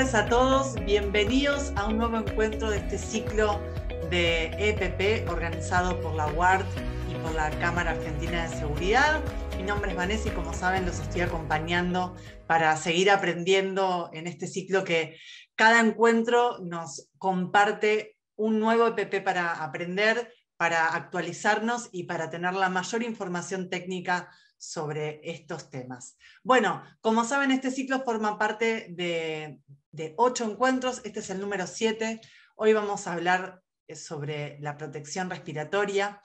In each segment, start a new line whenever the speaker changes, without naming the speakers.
tardes a todos, bienvenidos a un nuevo encuentro de este ciclo de EPP organizado por la UART y por la Cámara Argentina de Seguridad. Mi nombre es Vanessa y como saben los estoy acompañando para seguir aprendiendo en este ciclo que cada encuentro nos comparte un nuevo EPP para aprender, para actualizarnos y para tener la mayor información técnica sobre estos temas. Bueno, como saben, este ciclo forma parte de 8 encuentros, este es el número 7. Hoy vamos a hablar sobre la protección respiratoria.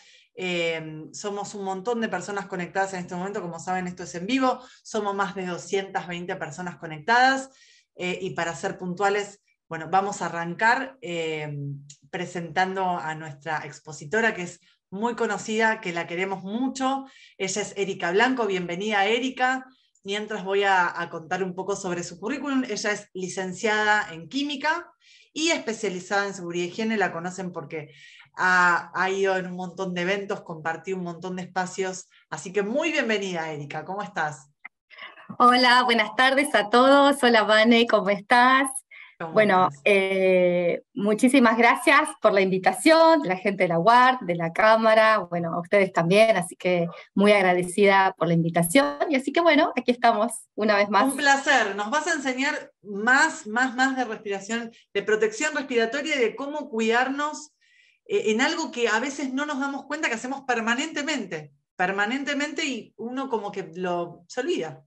Somos un montón de personas conectadas en este momento, como saben, esto es en vivo, somos más de 220 personas conectadas, y para ser puntuales, bueno, vamos a arrancar presentando a nuestra expositora, que es muy conocida, que la queremos mucho. Ella es Erika Blanco. Bienvenida, Erika. Mientras voy a contar un poco sobre su currículum. Ella es licenciada en química y especializada en seguridad y higiene. La conocen porque ha ido en un montón de eventos, compartió un montón de espacios. Así que muy bienvenida, Erika. ¿Cómo estás?
Hola, buenas tardes a todos. Hola, Vane, ¿cómo estás?
¿Cómo
Bueno,
estás?
muchísimas gracias por la invitación, la gente de la UART, de la Cámara, bueno, a ustedes también, así que muy agradecida por la invitación. Y así que bueno, aquí estamos una vez más.
Un placer. Nos vas a enseñar más de respiración, de protección respiratoria y de cómo cuidarnos en algo que a veces no nos damos cuenta que hacemos permanentemente y uno como que se olvida.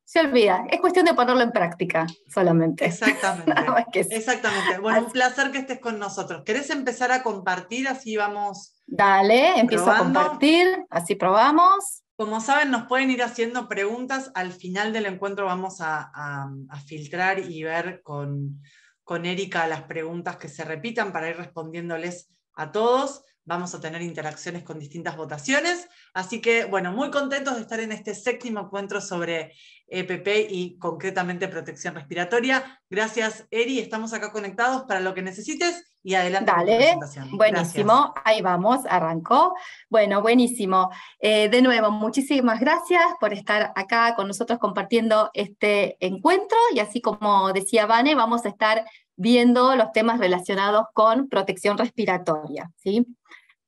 Se olvida, es cuestión de ponerlo en práctica solamente. Nada
Exactamente,
más que eso.
exactamente. Bueno, un placer que estés con nosotros. ¿Querés empezar a compartir? Así vamos
Dale, empiezo a
probando.
compartir, así probamos.
Como saben, nos pueden ir haciendo preguntas. Al final del encuentro vamos a filtrar y ver con Erika las preguntas que se repitan para ir respondiéndoles a todos. Vamos a tener interacciones con distintas votaciones. Así que, bueno, muy contentos de estar en este 7º encuentro sobre EPP y concretamente protección respiratoria. Gracias, Eri. Estamos acá conectados para lo que necesites y adelante con tu
Dale,
presentación. Gracias.
buenísimo, ahí vamos, arrancó. Bueno, buenísimo. De nuevo, muchísimas gracias por estar acá con nosotros compartiendo este encuentro y así como decía Vane, vamos a estar viendo los temas relacionados con protección respiratoria, ¿sí?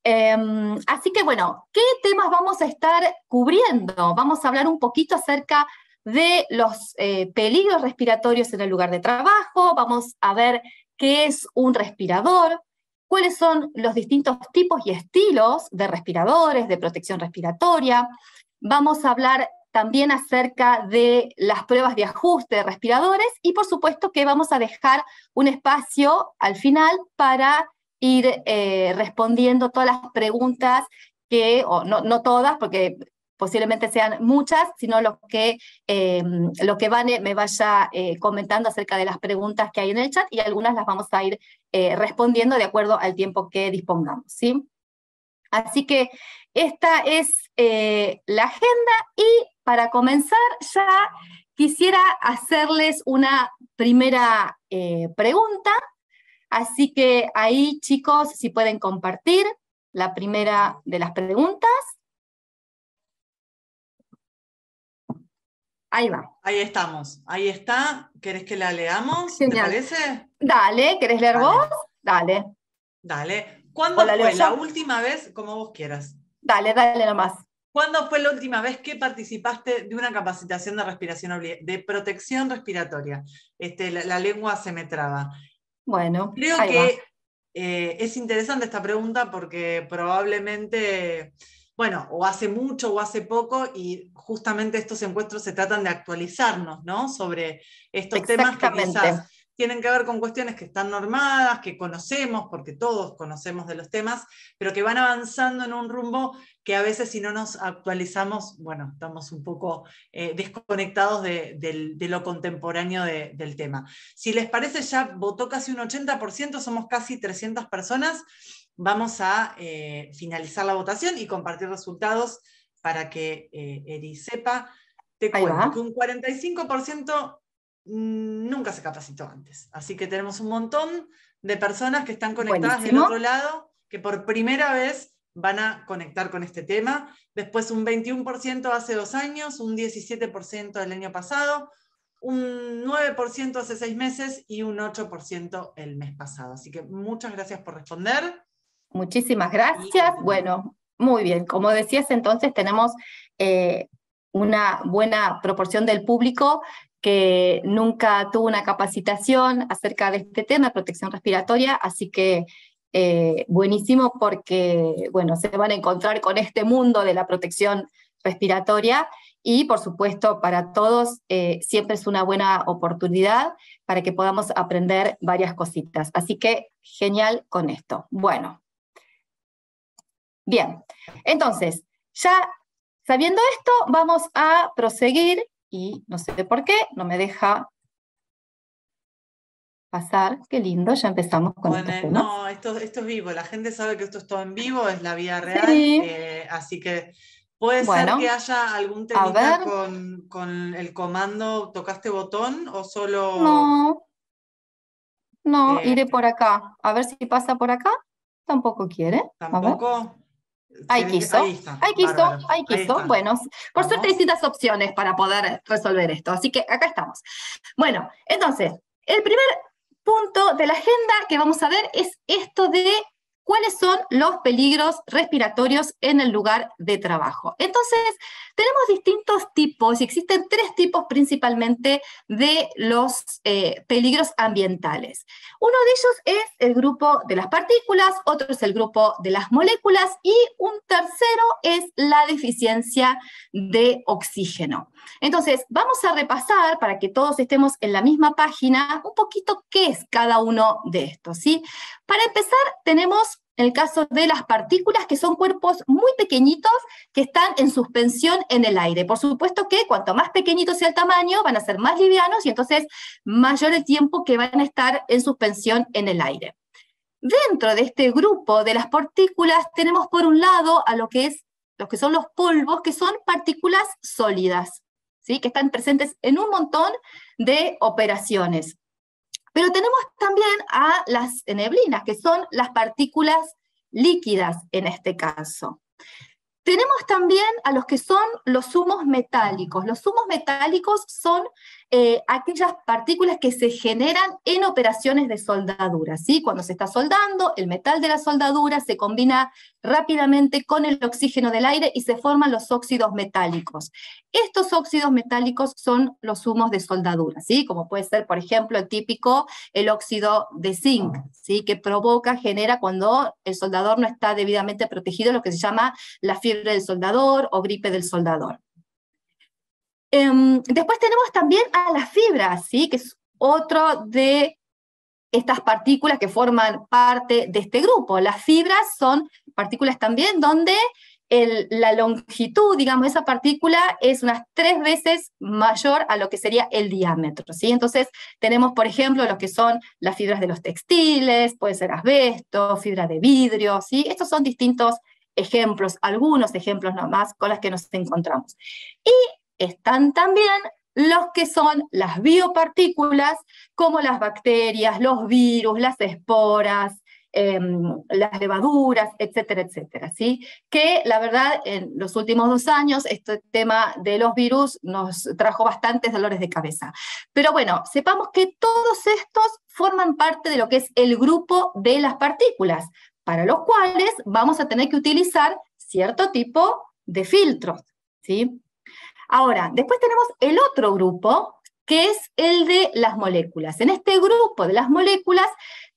Así que bueno, ¿qué temas vamos a estar cubriendo? Vamos a hablar un poquito acerca de los peligros respiratorios en el lugar de trabajo, vamos a ver qué es un respirador, cuáles son los distintos tipos y estilos de respiradores, de protección respiratoria. Vamos a hablar también acerca de las pruebas de ajuste de respiradores y por supuesto que vamos a dejar un espacio al final para ir respondiendo todas las preguntas o no todas, porque posiblemente sean muchas, sino lo que Vane me vaya comentando acerca de las preguntas que hay en el chat y algunas las vamos a ir respondiendo de acuerdo al tiempo que dispongamos, ¿sí? Así que esta es la agenda y para comenzar ya quisiera hacerles una primera pregunta. Así que ahí, chicos, si pueden compartir la primera de las preguntas. Ahí va.
Ahí estamos, ahí está. ¿Querés que la leamos? ¿Te
Genial.
parece?
Dale, ¿querés leer vos?
Dale,
Dale.
dale.
¿O
¿Cuándo
la leo
fue la
yo?
última vez, como vos quieras,
Dale, dale nomás.
cuándo fue la última vez que participaste de una capacitación de respiración de protección respiratoria? La lengua se me traba.
Bueno,
Creo
ahí va.
que es interesante esta pregunta porque probablemente, bueno, o hace mucho o hace poco, y justamente estos encuentros se tratan de actualizarnos, ¿no? Sobre estos temas que
Exactamente.
quizás tienen que ver con cuestiones que están normadas, que conocemos, porque todos conocemos de los temas, pero que van avanzando en un rumbo que a veces si no nos actualizamos, bueno, estamos un poco desconectados de lo contemporáneo del tema. Si les parece, ya votó casi un 80%, somos casi 300 personas. Vamos a finalizar la votación y compartir resultados para que Eri sepa. Te
Ahí
cuento que
va.
un 45% nunca se capacitó antes. Así que tenemos un montón de personas que están conectadas del otro
Buenísimo.
lado, que por primera vez van a conectar con este tema. Después un 21% hace 2 años, un 17% el año pasado, un 9% hace 6 meses y un 8% el mes pasado. Así que muchas gracias por responder.
Muchísimas gracias. Bueno, muy bien. Como decías, entonces tenemos una buena proporción del público que nunca tuvo una capacitación acerca de este tema, protección respiratoria, así que buenísimo porque, bueno, se van a encontrar con este mundo de la protección respiratoria y, por supuesto, para todos siempre es una buena oportunidad para que podamos aprender varias cositas. Así que genial con esto. Bueno. Bien, entonces, ya sabiendo esto, vamos a proseguir, y no sé por qué, no me deja pasar, qué lindo, ya empezamos con estos temas.
No, esto es vivo, la gente sabe que esto es todo en vivo, es la vida real,
sí.
Así que puede ser que haya algún temita con el comando, ¿tocaste botón o solo...?
No, iré por acá, a ver si pasa por acá, tampoco quiere.
¿Tampoco?
Ahí quiso,
ahí está,
ahí quiso. Bueno, por suerte hay distintas opciones para poder resolver esto, así que acá estamos. Bueno, entonces, el primer punto de la agenda que vamos a ver es esto de cuáles son los peligros respiratorios en el lugar de trabajo. Entonces, tenemos distintos tipos, y existen 3 tipos principalmente de los peligros ambientales. Uno de ellos es el grupo de las partículas, otro es el grupo de las moléculas, y un tercero es la deficiencia de oxígeno. Entonces, vamos a repasar, para que todos estemos en la misma página, un poquito qué es cada uno de estos, ¿sí? Para empezar, tenemos el caso de las partículas, que son cuerpos muy pequeñitos que están en suspensión en el aire. Por supuesto que cuanto más pequeñito sea el tamaño, van a ser más livianos y entonces mayor el tiempo que van a estar en suspensión en el aire. Dentro de este grupo de las partículas tenemos por un lado a lo que son los polvos, que son partículas sólidas, ¿sí? Que están presentes en un montón de operaciones. Pero tenemos también a las neblinas, que son las partículas líquidas en este caso. Tenemos también a los que son los humos metálicos. Los humos metálicos son aquellas partículas que se generan en operaciones de soldadura, ¿sí? Cuando se está soldando, el metal de la soldadura se combina rápidamente con el oxígeno del aire y se forman los óxidos metálicos. Estos óxidos metálicos son los humos de soldadura, ¿sí? Como puede ser, por ejemplo, el óxido de zinc, ¿sí? Que genera cuando el soldador no está debidamente protegido, lo que se llama la fiebre del soldador o gripe del soldador. Después tenemos también a las fibras, ¿sí? Que es otro de estas partículas que forman parte de este grupo. Las fibras son partículas también donde la longitud, digamos, de esa partícula es unas 3 veces mayor a lo que sería el diámetro, ¿sí? Entonces tenemos, por ejemplo, lo que son las fibras de los textiles, puede ser asbesto, fibra de vidrio, ¿sí? Estos son distintos ejemplos, algunos ejemplos nomás con los que nos encontramos. Y están también los que son las biopartículas, como las bacterias, los virus, las esporas, las levaduras, etcétera, etcétera, ¿sí? Que la verdad en los últimos 2 años este tema de los virus nos trajo bastantes dolores de cabeza. Pero bueno, sepamos que todos estos forman parte de lo que es el grupo de las partículas, para los cuales vamos a tener que utilizar cierto tipo de filtros, ¿sí? Ahora, después tenemos el otro grupo, que es el de las moléculas. En este grupo de las moléculas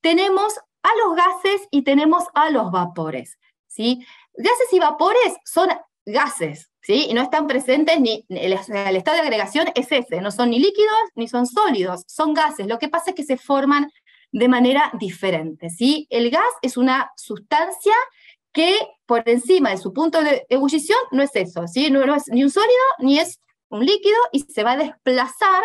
tenemos a los gases y tenemos a los vapores, ¿sí? Gases y vapores son gases, ¿sí? Y no están presentes el estado de agregación es ese, no son ni líquidos ni son sólidos, son gases. Lo que pasa es que se forman de manera diferente, ¿sí? El gas es una sustancia que por encima de su punto de ebullición no es eso, ¿sí? No es ni un sólido ni es un líquido y se va a desplazar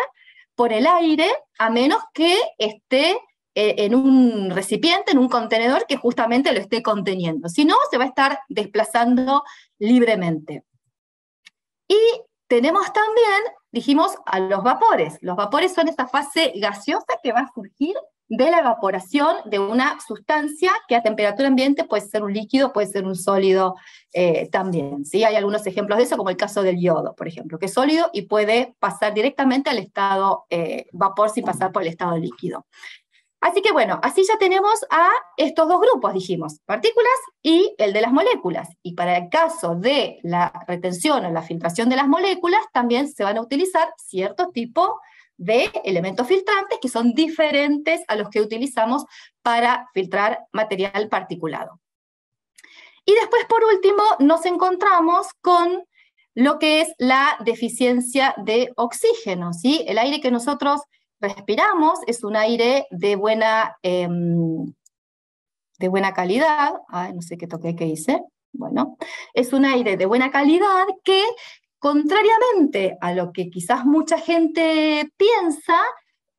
por el aire a menos que esté en un recipiente, en un contenedor que justamente lo esté conteniendo. Si no, se va a estar desplazando libremente. Y tenemos también, dijimos, a los vapores. Los vapores son esa fase gaseosa que va a surgir de la evaporación de una sustancia que a temperatura ambiente puede ser un líquido, puede ser un sólido también, ¿sí? Hay algunos ejemplos de eso, como el caso del yodo, por ejemplo, que es sólido y puede pasar directamente al estado vapor sin pasar por el estado líquido. Así que bueno, así ya tenemos a estos dos grupos, dijimos, partículas y el de las moléculas. Y para el caso de la retención o la filtración de las moléculas, también se van a utilizar cierto tipo de elementos filtrantes que son diferentes a los que utilizamos para filtrar material particulado. Y después, por último, nos encontramos con lo que es la deficiencia de oxígeno, ¿sí? El aire que nosotros respiramos es un aire de buena calidad. Ay, no sé qué toqué, qué hice. Bueno, es un aire de buena calidad que, contrariamente a lo que quizás mucha gente piensa,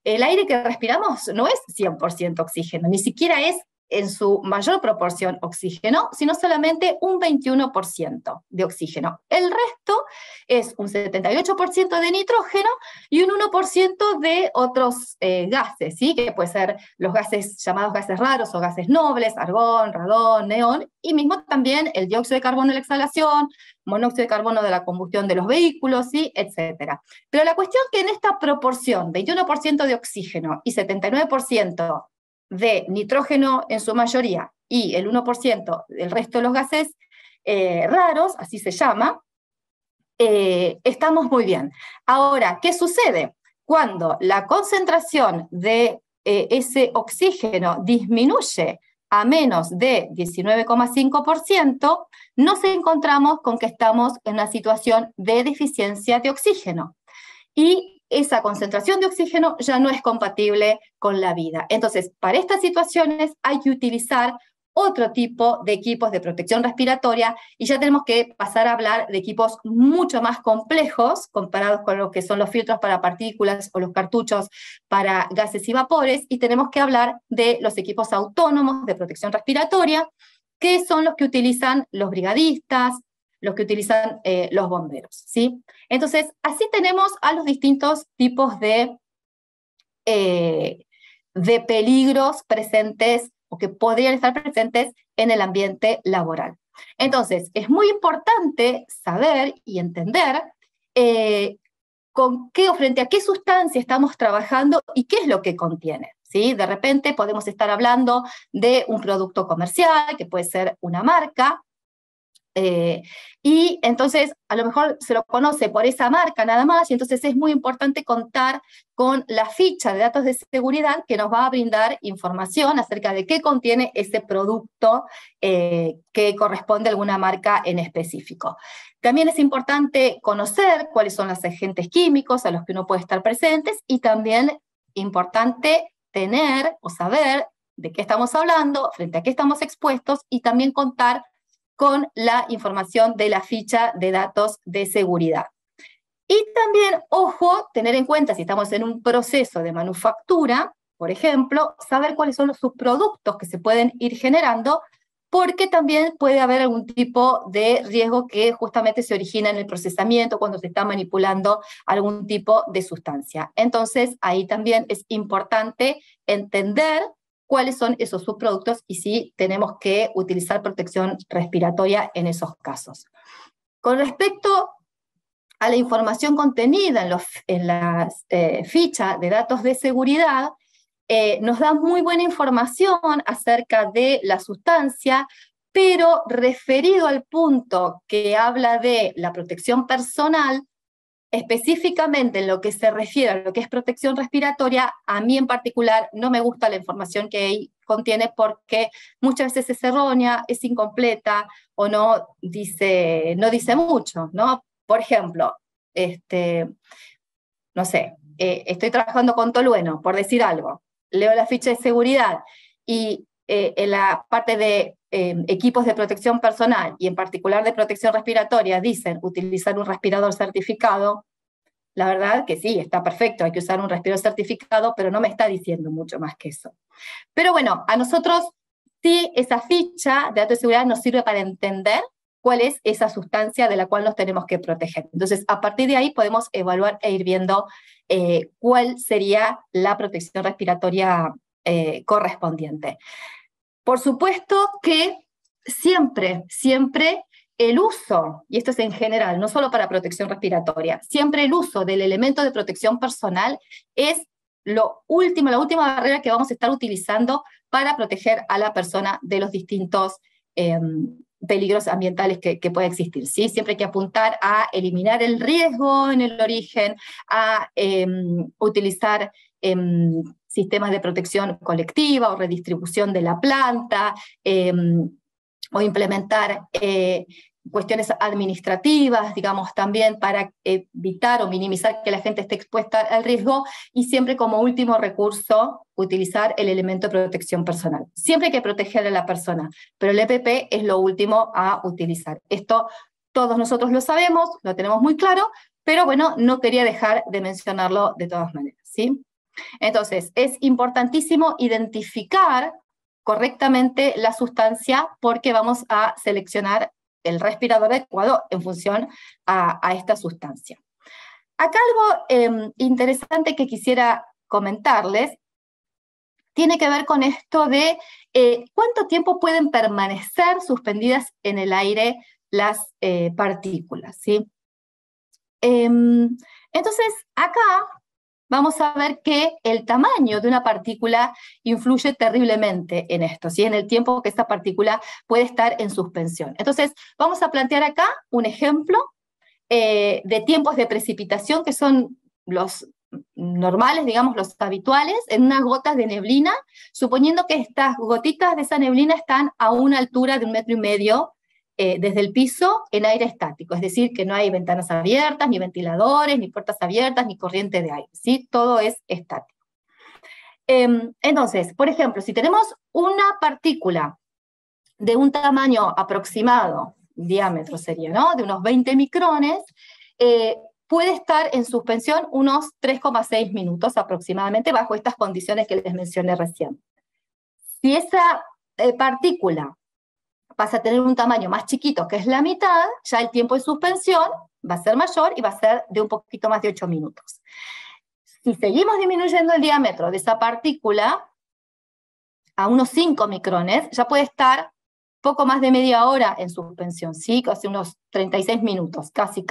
el aire que respiramos no es 100% oxígeno, ni siquiera es en su mayor proporción oxígeno, sino solamente un 21% de oxígeno. El resto es un 78% de nitrógeno y un 1% de otros gases, ¿sí? Que pueden ser los gases llamados gases raros o gases nobles, argón, radón, neón, y mismo también el dióxido de carbono de la exhalación, monóxido de carbono de la combustión de los vehículos, ¿sí? Etcétera. Pero la cuestión es que en esta proporción, 21% de oxígeno y 79% de nitrógeno en su mayoría y el 1% del resto de los gases raros, así se llama, estamos muy bien. Ahora, ¿qué sucede? Cuando la concentración de ese oxígeno disminuye a menos de 19,5%, nos encontramos con que estamos en una situación de deficiencia de oxígeno. Y esa concentración de oxígeno ya no es compatible con la vida. Entonces, para estas situaciones hay que utilizar otro tipo de equipos de protección respiratoria y ya tenemos que pasar a hablar de equipos mucho más complejos comparados con lo que son los filtros para partículas o los cartuchos para gases y vapores, y tenemos que hablar de los equipos autónomos de protección respiratoria, que son los que utilizan los brigadistas, los que utilizan los bomberos, ¿sí? Entonces, así tenemos a los distintos tipos de peligros presentes o que podrían estar presentes en el ambiente laboral. Entonces, es muy importante saber y entender con qué o frente a qué sustancia estamos trabajando y qué es lo que contiene, ¿sí? De repente podemos estar hablando de un producto comercial, que puede ser una marca, y entonces a lo mejor se lo conoce por esa marca nada más, y entonces es muy importante contar con la ficha de datos de seguridad que nos va a brindar información acerca de qué contiene ese producto que corresponde a alguna marca en específico. También es importante conocer cuáles son los agentes químicos a los que uno puede estar presentes, y también importante tener o saber de qué estamos hablando, frente a qué estamos expuestos, y también contar con la información de la ficha de datos de seguridad. Y también, ojo, tener en cuenta si estamos en un proceso de manufactura, por ejemplo, saber cuáles son los subproductos que se pueden ir generando, porque también puede haber algún tipo de riesgo que justamente se origina en el procesamiento cuando se está manipulando algún tipo de sustancia. Entonces, ahí también es importante entender cuáles son esos subproductos y si tenemos que utilizar protección respiratoria en esos casos. Con respecto a la información contenida en las fichas de datos de seguridad, nos da muy buena información acerca de la sustancia, pero referido al punto que habla de la protección personal, específicamente en lo que se refiere a lo que es protección respiratoria, a mí en particular no me gusta la información que ahí contiene porque muchas veces es errónea, es incompleta o no dice mucho, ¿no? Por ejemplo, no sé, estoy trabajando con tolueno, por decir algo, leo la ficha de seguridad y en la parte de equipos de protección personal y en particular de protección respiratoria dicen utilizar un respirador certificado. La verdad que sí, está perfecto, hay que usar un respirador certificado, pero no me está diciendo mucho más que eso. Pero bueno, a nosotros sí esa ficha de datos de seguridad nos sirve para entender cuál es esa sustancia de la cual nos tenemos que proteger. Entonces, a partir de ahí podemos evaluar e ir viendo cuál sería la protección respiratoria correspondiente. Por supuesto que siempre el uso, y esto es en general, no solo para protección respiratoria, siempre el uso del elemento de protección personal es la última barrera que vamos a estar utilizando para proteger a la persona de los distintos peligros ambientales que puede existir, ¿sí? Siempre hay que apuntar a eliminar el riesgo en el origen, a utilizar sistemas de protección colectiva o redistribución de la planta, o implementar cuestiones administrativas, digamos, también para evitar o minimizar que la gente esté expuesta al riesgo, y siempre como último recurso utilizar el elemento de protección personal. Siempre hay que proteger a la persona, pero el EPP es lo último a utilizar. Esto todos nosotros lo sabemos, lo tenemos muy claro, pero bueno, no quería dejar de mencionarlo de todas maneras, ¿sí? Entonces, es importantísimo identificar correctamente la sustancia porque vamos a seleccionar el respirador adecuado en función a esta sustancia. Acá algo interesante que quisiera comentarles tiene que ver con esto de cuánto tiempo pueden permanecer suspendidas en el aire las partículas, ¿sí? Entonces, acá vamos a ver que el tamaño de una partícula influye terriblemente en esto, ¿sí? En el tiempo que esta partícula puede estar en suspensión. Entonces, vamos a plantear acá un ejemplo de tiempos de precipitación que son los normales, digamos, los habituales, en unas gotas de neblina, suponiendo que estas gotitas de esa neblina están a una altura de 1,5 metros desde el piso en aire estático, es decir, que no hay ventanas abiertas, ni ventiladores, ni puertas abiertas, ni corriente de aire, ¿sí? Todo es estático. Entonces, por ejemplo, si tenemos una partícula de un tamaño aproximado, diámetro sería, ¿no? De unos 20 micrones, puede estar en suspensión unos 3,6 minutos aproximadamente bajo estas condiciones que les mencioné recién. Si esa partícula pasa a tener un tamaño más chiquito, que es la mitad, ya el tiempo de suspensión va a ser mayor y va a ser de un poquito más de 8 minutos. Si seguimos disminuyendo el diámetro de esa partícula a unos 5 micrones, ya puede estar poco más de media hora en suspensión, ¿sí? Casi unos 36 minutos, casi.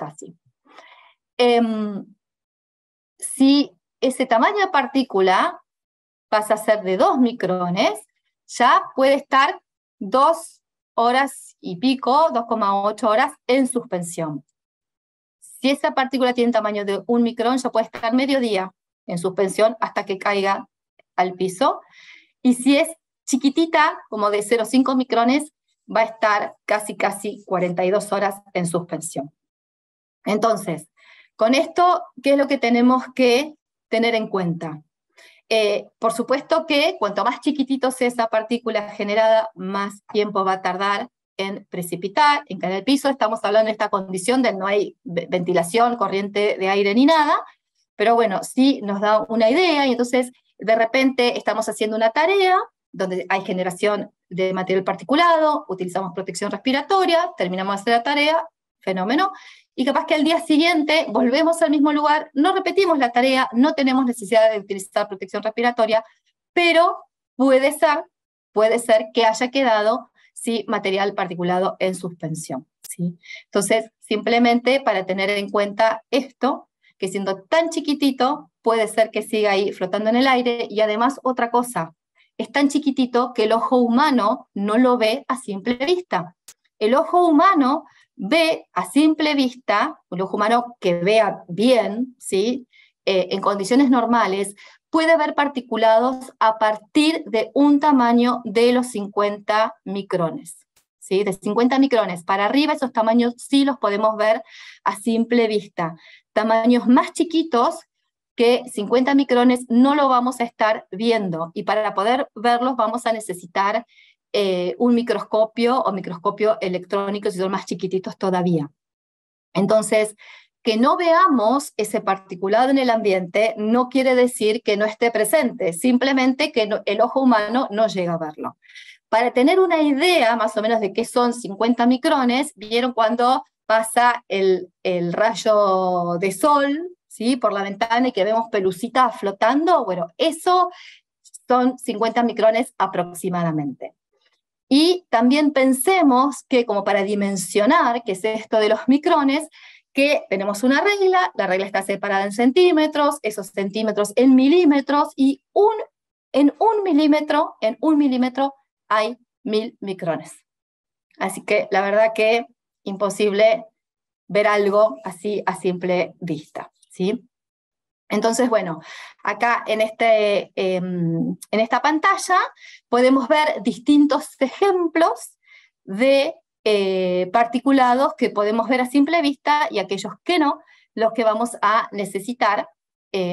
Si ese tamaño de partícula pasa a ser de 2 micrones, ya puede estar 2 horas y pico, 2,8 horas en suspensión. Si esa partícula tiene un tamaño de 1 micrón, ya puede estar medio día en suspensión hasta que caiga al piso. Y si es chiquitita, como de 0,5 micrones, va a estar casi 42 horas en suspensión. Entonces, con esto, ¿qué es lo que tenemos que tener en cuenta? Por supuesto que cuanto más chiquitito sea esa partícula generada, más tiempo va a tardar en precipitar, en caer al piso. Estamos hablando de esta condición de no hay ventilación, corriente de aire ni nada, pero bueno, sí nos da una idea, y entonces de repente estamos haciendo una tarea donde hay generación de material particulado, utilizamos protección respiratoria, terminamos de hacer la tarea, fenómeno, y capaz que al día siguiente volvemos al mismo lugar, no repetimos la tarea, no tenemos necesidad de utilizar protección respiratoria, pero puede ser que haya quedado, ¿sí?, material particulado en suspensión, ¿sí? Entonces, simplemente para tener en cuenta esto, que siendo tan chiquitito, puede ser que siga ahí flotando en el aire, y además otra cosa, es tan chiquitito que el ojo humano no lo ve a simple vista. El ojo humano ve a simple vista, un ojo humano que vea bien, ¿sí?, en condiciones normales, puede ver particulados a partir de un tamaño de los 50 micrones. ¿Sí? De 50 micrones para arriba, esos tamaños sí los podemos ver a simple vista. Tamaños más chiquitos que 50 micrones no lo vamos a estar viendo, y para poder verlos vamos a necesitar un microscopio o microscopio electrónico si son más chiquititos todavía. Entonces, que no veamos ese particulado en el ambiente no quiere decir que no esté presente, simplemente que el ojo humano no llega a verlo. Para tener una idea más o menos de qué son 50 micrones, ¿vieron cuando pasa el rayo de sol, ¿sí?, por la ventana y que vemos pelucitas flotando? Bueno, eso son 50 micrones aproximadamente. Y también pensemos que, como para dimensionar qué es esto de los micrones, que tenemos una regla, la regla está separada en centímetros, esos centímetros en milímetros, y en un milímetro hay 1000 micrones. Así que la verdad que imposible ver algo así a simple vista, ¿sí? Entonces, bueno, acá en esta pantalla podemos ver distintos ejemplos de particulados que podemos ver a simple vista y aquellos que no, los que vamos a necesitar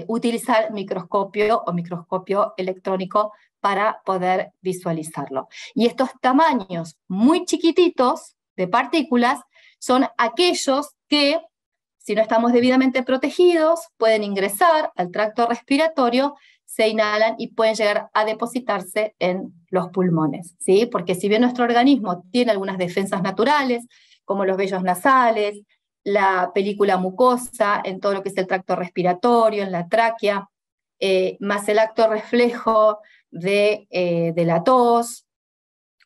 utilizar microscopio o microscopio electrónico para poder visualizarlo. Y estos tamaños muy chiquititos de partículas son aquellos que, si no estamos debidamente protegidos, pueden ingresar al tracto respiratorio, se inhalan y pueden llegar a depositarse en los pulmones, ¿sí? Porque si bien nuestro organismo tiene algunas defensas naturales, como los vellos nasales, la película mucosa, en todo lo que es el tracto respiratorio, en la tráquea, más el acto reflejo de la tos,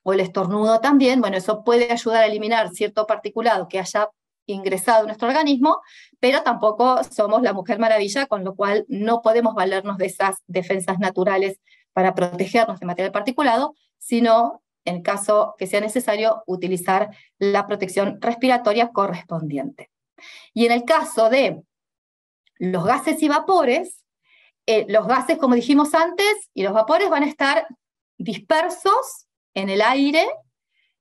o el estornudo también, bueno, eso puede ayudar a eliminar cierto particulado que haya ingresado en nuestro organismo, pero tampoco somos la Mujer Maravilla, con lo cual no podemos valernos de esas defensas naturales para protegernos de material particulado, sino, en caso que sea necesario, utilizar la protección respiratoria correspondiente. Y en el caso de los gases y vapores, los gases, como dijimos antes, y los vapores van a estar dispersos en el aire,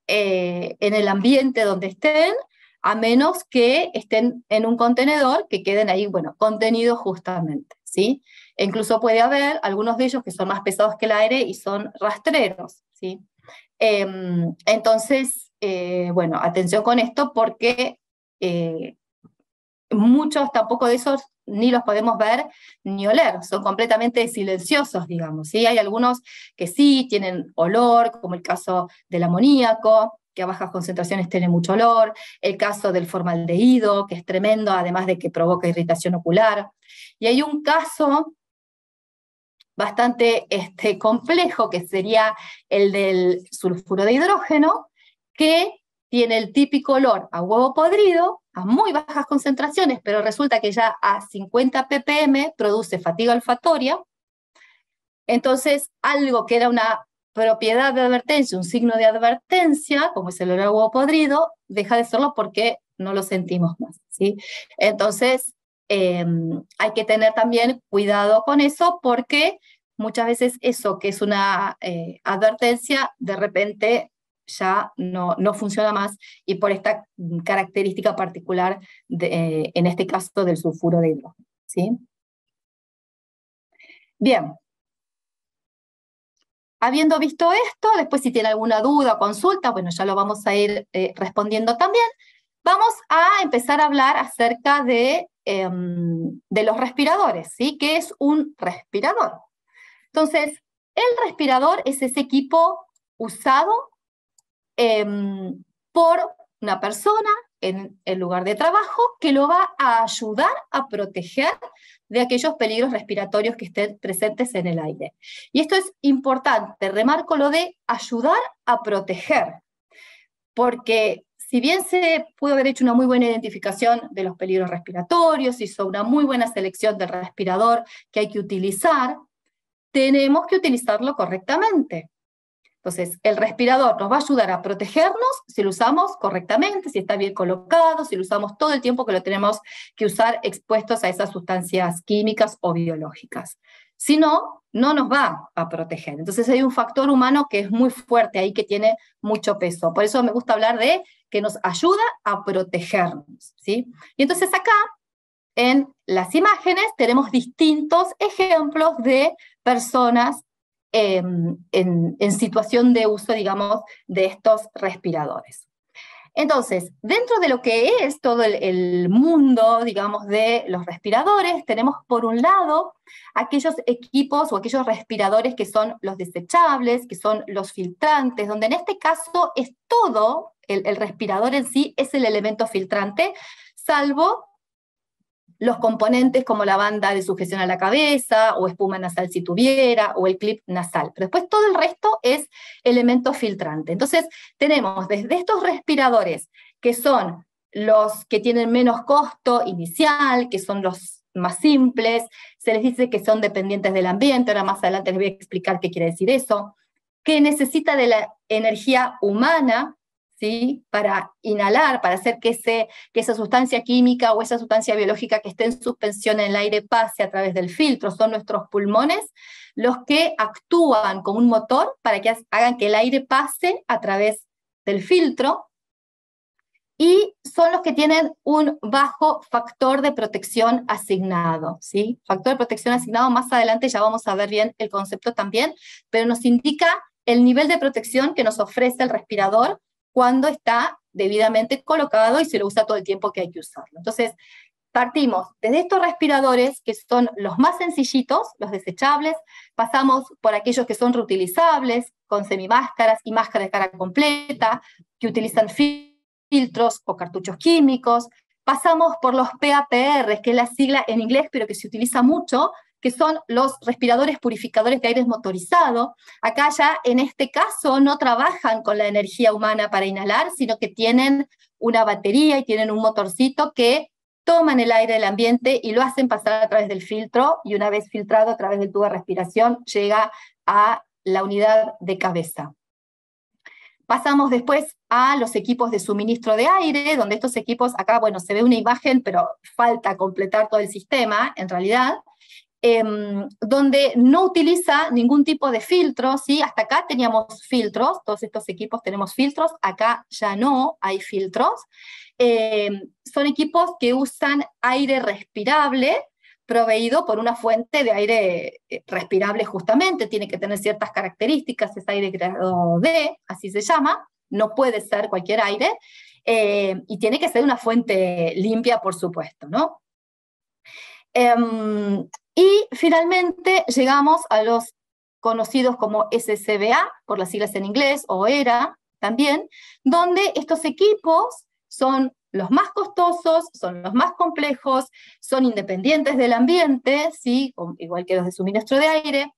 en el ambiente donde estén, a menos que estén en un contenedor, que queden ahí, bueno, contenidos justamente, ¿sí? E incluso puede haber algunos de ellos que son más pesados que el aire y son rastreros, ¿sí? Entonces, bueno, atención con esto porque muchos tampoco de esos ni los podemos ver ni oler, son completamente silenciosos, digamos, ¿sí? Hay algunos que sí tienen olor, como el caso del amoníaco, que a bajas concentraciones tiene mucho olor, el caso del formaldehído, que es tremendo, además de que provoca irritación ocular, y hay un caso bastante complejo, que sería el del sulfuro de hidrógeno, que tiene el típico olor a huevo podrido, a muy bajas concentraciones, pero resulta que ya a 50 ppm produce fatiga olfatoria. Entonces, algo que era una propiedad de advertencia, un signo de advertencia, como es el olor a huevo podrido, deja de serlo porque no lo sentimos más, ¿sí? Entonces, hay que tener también cuidado con eso, porque muchas veces eso que es una advertencia, de repente ya no funciona más, y por esta característica particular, en este caso del sulfuro de hidrógeno, ¿sí? Bien. Habiendo visto esto, después si tiene alguna duda o consulta, bueno, ya lo vamos a ir respondiendo también. Vamos a empezar a hablar acerca de los respiradores, ¿sí? ¿Qué es un respirador? Entonces, el respirador es ese equipo usado por una persona en el lugar de trabajo que lo va a ayudar a proteger de aquellos peligros respiratorios que estén presentes en el aire. Y esto es importante, remarco lo de ayudar a proteger, porque si bien se pudo haber hecho una muy buena identificación de los peligros respiratorios, hizo una muy buena selección del respirador que hay que utilizar, tenemos que utilizarlo correctamente. Entonces, el respirador nos va a ayudar a protegernos si lo usamos correctamente, si está bien colocado, si lo usamos todo el tiempo que lo tenemos que usar expuestos a esas sustancias químicas o biológicas. Si no, no nos va a proteger. Entonces hay un factor humano que es muy fuerte ahí, que tiene mucho peso. Por eso me gusta hablar de que nos ayuda a protegernos, ¿sí? Y entonces acá, en las imágenes, tenemos distintos ejemplos de personas en situación de uso, digamos, de estos respiradores. Entonces, dentro de lo que es todo el mundo, digamos, de los respiradores, tenemos por un lado aquellos equipos o aquellos respiradores que son los desechables, que son los filtrantes, donde en este caso es todo, el respirador en sí es el elemento filtrante, salvo los componentes como la banda de sujeción a la cabeza, o espuma nasal si tuviera, o el clip nasal. Pero después todo el resto es elemento filtrante. Entonces tenemos desde estos respiradores, que son los que tienen menos costo inicial, que son los más simples, se les dice que son dependientes del ambiente, ahora más adelante les voy a explicar qué quiere decir eso, que necesita de la energía humana, ¿sí?, para inhalar, para hacer que esa sustancia química o esa sustancia biológica que esté en suspensión en el aire pase a través del filtro. Son nuestros pulmones los que actúan como un motor para que hagan que el aire pase a través del filtro, y son los que tienen un bajo factor de protección asignado, ¿sí? Factor de protección asignado, más adelante ya vamos a ver bien el concepto también, pero nos indica el nivel de protección que nos ofrece el respirador cuando está debidamente colocado y se lo usa todo el tiempo que hay que usarlo. Entonces, partimos desde estos respiradores, que son los más sencillitos, los desechables, pasamos por aquellos que son reutilizables, con semimáscaras y máscara de cara completa, que utilizan filtros o cartuchos químicos, pasamos por los PAPR, que es la sigla en inglés, pero que se utiliza mucho, que son los respiradores purificadores de aire motorizado. Acá ya, en este caso, no trabajan con la energía humana para inhalar, sino que tienen una batería y tienen un motorcito que toman el aire del ambiente y lo hacen pasar a través del filtro, y una vez filtrado a través del tubo de respiración, llega a la unidad de cabeza. Pasamos después a los equipos de suministro de aire, donde estos equipos, acá, bueno, se ve una imagen, pero falta completar todo el sistema, en realidad, donde no utiliza ningún tipo de filtro, ¿sí? Hasta acá teníamos filtros, todos estos equipos tenemos filtros, acá ya no hay filtros. Son equipos que usan aire respirable, proveído por una fuente de aire respirable justamente, tiene que tener ciertas características, es aire grado D, así se llama, no puede ser cualquier aire, y tiene que ser una fuente limpia, por supuesto, ¿no? Y finalmente llegamos a los conocidos como SCBA, por las siglas en inglés, o ERA también, donde estos equipos son los más costosos, son los más complejos, son independientes del ambiente, ¿sí?, igual que los de suministro de aire.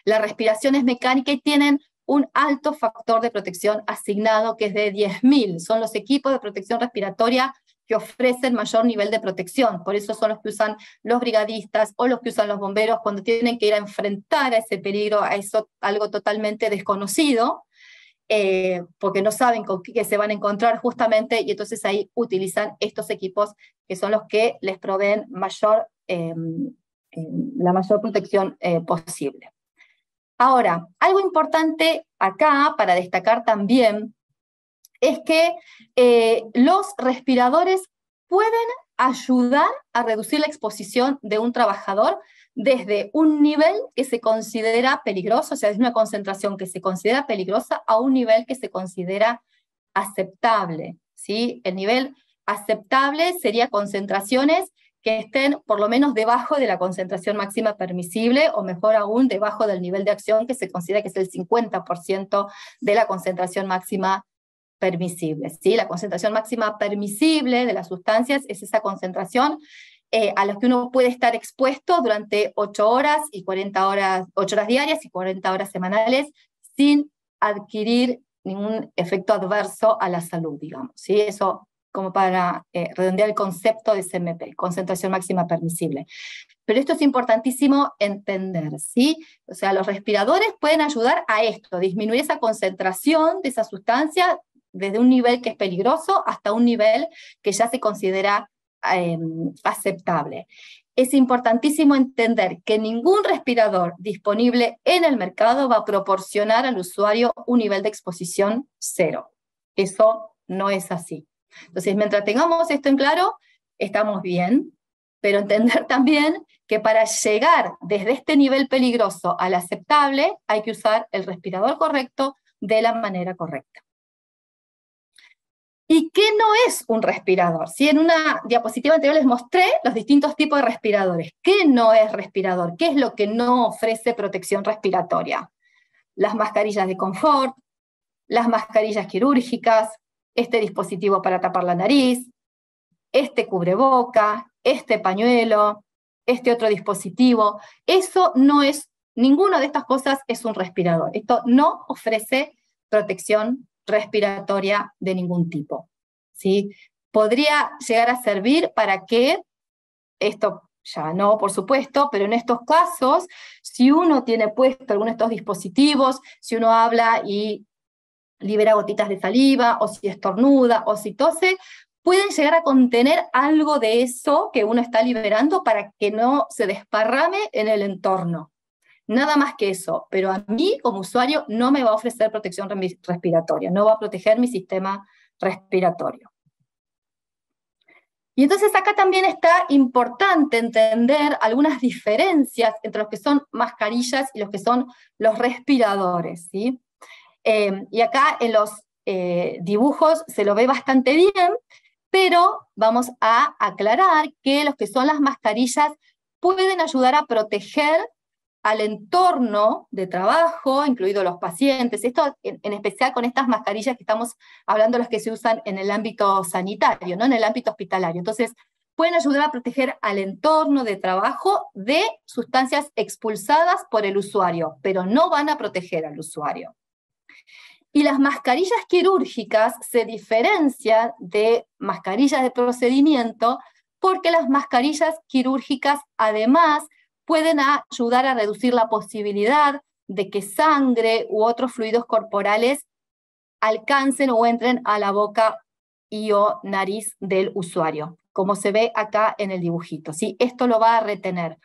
La respiración es mecánica y tienen un alto factor de protección asignado que es de 10.000. Son los equipos de protección respiratoria que ofrecen mayor nivel de protección. Por eso son los que usan los brigadistas o los que usan los bomberos cuando tienen que ir a enfrentar a ese peligro, a eso, algo totalmente desconocido, porque no saben con qué se van a encontrar justamente, y entonces ahí utilizan estos equipos que son los que les proveen la mayor protección posible. Ahora, algo importante acá para destacar también es que los respiradores pueden ayudar a reducir la exposición de un trabajador desde un nivel que se considera peligroso, o sea, desde una concentración que se considera peligrosa a un nivel que se considera aceptable, ¿sí? El nivel aceptable sería concentraciones que estén por lo menos debajo de la concentración máxima permisible, o mejor aún, debajo del nivel de acción que se considera que es el 50% de la concentración máxima permisible, ¿sí? La concentración máxima permisible de las sustancias es esa concentración a la que uno puede estar expuesto durante 8 horas diarias y 40 horas semanales sin adquirir ningún efecto adverso a la salud, digamos, ¿sí? Eso como para redondear el concepto de CMP, concentración máxima permisible. Pero esto es importantísimo entender, ¿sí? O sea, los respiradores pueden ayudar a esto, disminuir esa concentración de esa sustancia desde un nivel que es peligroso hasta un nivel que ya se considera aceptable. Es importantísimo entender que ningún respirador disponible en el mercado va a proporcionar al usuario un nivel de exposición cero. Eso no es así. Entonces, mientras tengamos esto en claro, estamos bien, pero entender también que para llegar desde este nivel peligroso al aceptable hay que usar el respirador correcto de la manera correcta. ¿Y qué no es un respirador? ¿Sí? En una diapositiva anterior les mostré los distintos tipos de respiradores. ¿Qué no es respirador? ¿Qué es lo que no ofrece protección respiratoria? Las mascarillas de confort, las mascarillas quirúrgicas, este dispositivo para tapar la nariz, este cubreboca, este pañuelo, este otro dispositivo. Eso no es, ninguna de estas cosas es un respirador. Esto no ofrece protección respiratoria de ningún tipo, ¿sí? Podría llegar a servir para que, esto ya no, por supuesto, pero en estos casos, si uno tiene puesto alguno de estos dispositivos, si uno habla y libera gotitas de saliva, o si estornuda, o si tose, pueden llegar a contener algo de eso que uno está liberando para que no se desparrame en el entorno. Nada más que eso, pero a mí como usuario no me va a ofrecer protección respiratoria, no va a proteger mi sistema respiratorio. Y entonces acá también está importante entender algunas diferencias entre los que son mascarillas y los que son los respiradores, ¿sí? Y acá en los dibujos se lo ve bastante bien, pero vamos a aclarar que los que son las mascarillas pueden ayudar a proteger al entorno de trabajo, incluidos los pacientes. Esto en especial con estas mascarillas que estamos hablando, las que se usan en el ámbito sanitario, ¿no? En el ámbito hospitalario. Entonces, pueden ayudar a proteger al entorno de trabajo de sustancias expulsadas por el usuario, pero no van a proteger al usuario. Y las mascarillas quirúrgicas se diferencian de mascarillas de procedimiento porque las mascarillas quirúrgicas además pueden ayudar a reducir la posibilidad de que sangre u otros fluidos corporales alcancen o entren a la boca y o nariz del usuario, como se ve acá en el dibujito, ¿sí? Esto lo va a retener,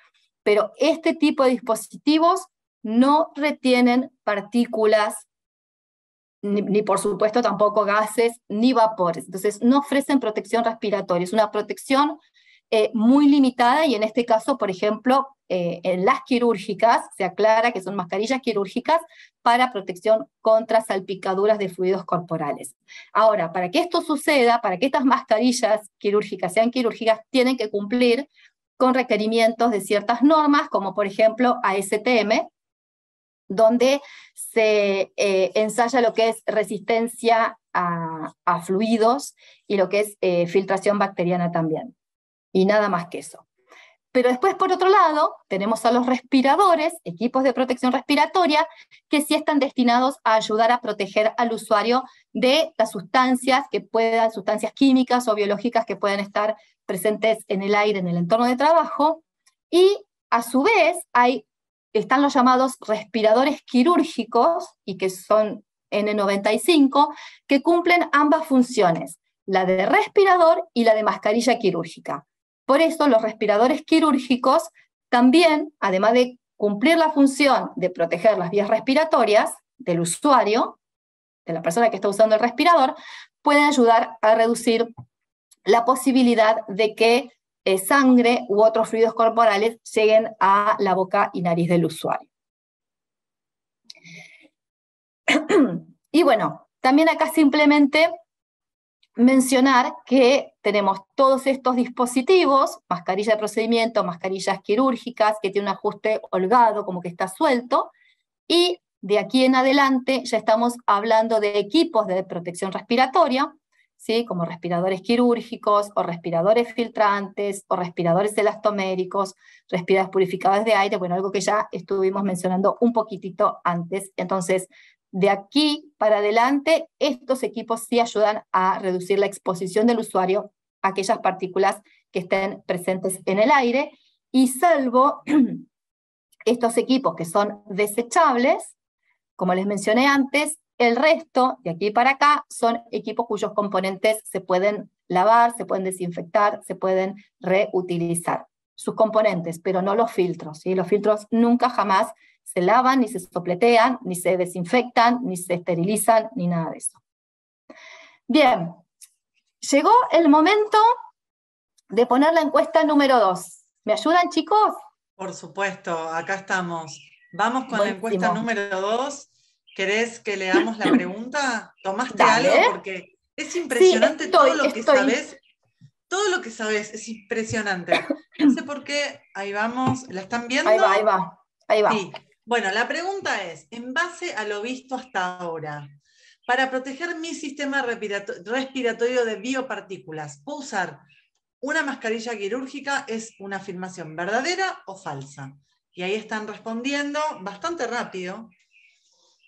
pero este tipo de dispositivos no retienen partículas, ni por supuesto tampoco gases, ni vapores. Entonces no ofrecen protección respiratoria, es una protección muy limitada, y en este caso, por ejemplo, en las quirúrgicas, se aclara que son mascarillas quirúrgicas para protección contra salpicaduras de fluidos corporales. Ahora, para que esto suceda, para que estas mascarillas quirúrgicas sean quirúrgicas, tienen que cumplir con requerimientos de ciertas normas, como por ejemplo ASTM, donde se ensaya lo que es resistencia a fluidos y lo que es filtración bacteriana también. Y nada más que eso. Pero después, por otro lado, tenemos a los respiradores, equipos de protección respiratoria, que sí están destinados a ayudar a proteger al usuario de las sustancias sustancias químicas o biológicas que puedan estar presentes en el aire, en el entorno de trabajo, y a su vez están los llamados respiradores quirúrgicos, y que son N95, que cumplen ambas funciones, la de respirador y la de mascarilla quirúrgica. Por eso los respiradores quirúrgicos también, además de cumplir la función de proteger las vías respiratorias del usuario, de la persona que está usando el respirador, pueden ayudar a reducir la posibilidad de que sangre u otros fluidos corporales lleguen a la boca y nariz del usuario. Y bueno, también acá simplemente mencionar que tenemos todos estos dispositivos, mascarilla de procedimiento, mascarillas quirúrgicas, que tiene un ajuste holgado, como que está suelto, y de aquí en adelante ya estamos hablando de equipos de protección respiratoria, ¿sí? Como respiradores quirúrgicos, o respiradores filtrantes, o respiradores elastoméricos, respiradores purificadores de aire, bueno, algo que ya estuvimos mencionando un poquitito antes. Entonces, de aquí para adelante, estos equipos sí ayudan a reducir la exposición del usuario a aquellas partículas que estén presentes en el aire, y salvo estos equipos que son desechables, como les mencioné antes, el resto, de aquí para acá, son equipos cuyos componentes se pueden lavar, se pueden desinfectar, se pueden reutilizar. Sus componentes, pero no los filtros, ¿sí? Los filtros nunca jamás se lavan, ni se sopletean, ni se desinfectan, ni se esterilizan, ni nada de eso. Bien, llegó el momento de poner la encuesta número 2. ¿Me ayudan, chicos?
Por supuesto, acá estamos. Vamos con
Buenísimo.
La encuesta número 2. ¿Querés que leamos la pregunta? ¿Tomaste
Dale.
algo? Porque es impresionante.
Sí,
todo lo que sabés. Todo lo que sabés es impresionante. No sé por qué. Ahí vamos. ¿La están viendo?
Ahí va.
Sí. Bueno, la pregunta es, en base a lo visto hasta ahora, para proteger mi sistema respiratorio de biopartículas, ¿puedo usar ¿una mascarilla quirúrgica es una afirmación verdadera o falsa? Y ahí están respondiendo bastante rápido.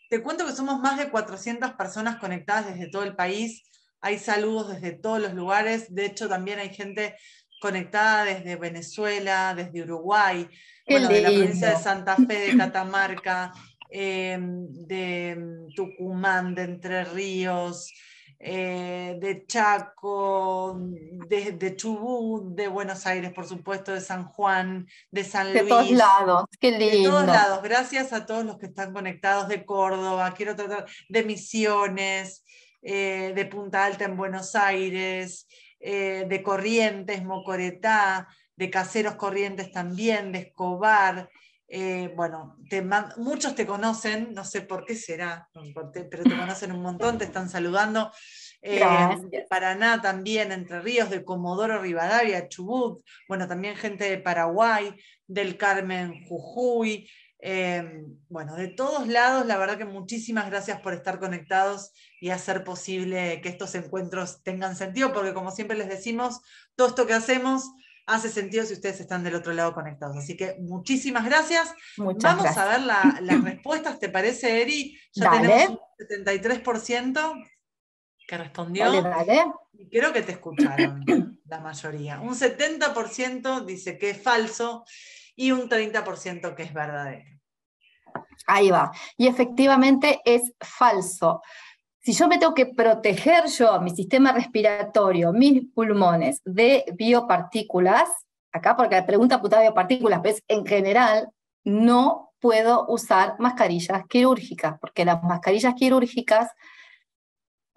Te cuento que somos más de 400 personas conectadas desde todo el país. Hay saludos desde todos los lugares. De hecho, también hay gente conectada desde Venezuela, desde Uruguay,
Qué
de la provincia de
lindo.
Santa Fe, de Catamarca, de Tucumán, de Entre Ríos, de Chaco, de Chubut, de Buenos Aires, por supuesto, de San Juan, de San
De todos
Luis,
lados, qué
de todos
lindo.
lados. Gracias a todos los que están conectados, de Córdoba, quiero tratar de Misiones, de Punta Alta en Buenos Aires, de Corrientes, Mocoretá, de Caseros Corrientes también, de Escobar. Bueno, muchos te conocen, no sé por qué será, pero te conocen un montón, te están saludando. De
Gracias.
Paraná también, Entre Ríos, de Comodoro Rivadavia, Chubut, bueno, también gente de Paraguay, del Carmen, Jujuy, bueno, de todos lados. La verdad que muchísimas gracias por estar conectados y hacer posible que estos encuentros tengan sentido, porque como siempre les decimos, todo esto que hacemos hace sentido si ustedes están del otro lado conectados. Así que muchísimas gracias.
Muchas
Vamos a
gracias.
ver las respuestas, ¿te parece, Eri? Ya tenemos un
Dale,
73% que
dale,
respondió.
dale.
Y creo que te escucharon la mayoría. Un 70% dice que es falso y un 30% que es verdadero.
Ahí va. Y efectivamente es falso. Si yo me tengo que proteger yo, mi sistema respiratorio, mis pulmones de biopartículas, acá porque la pregunta apunta a biopartículas, pero es en general, no puedo usar mascarillas quirúrgicas, porque las mascarillas quirúrgicas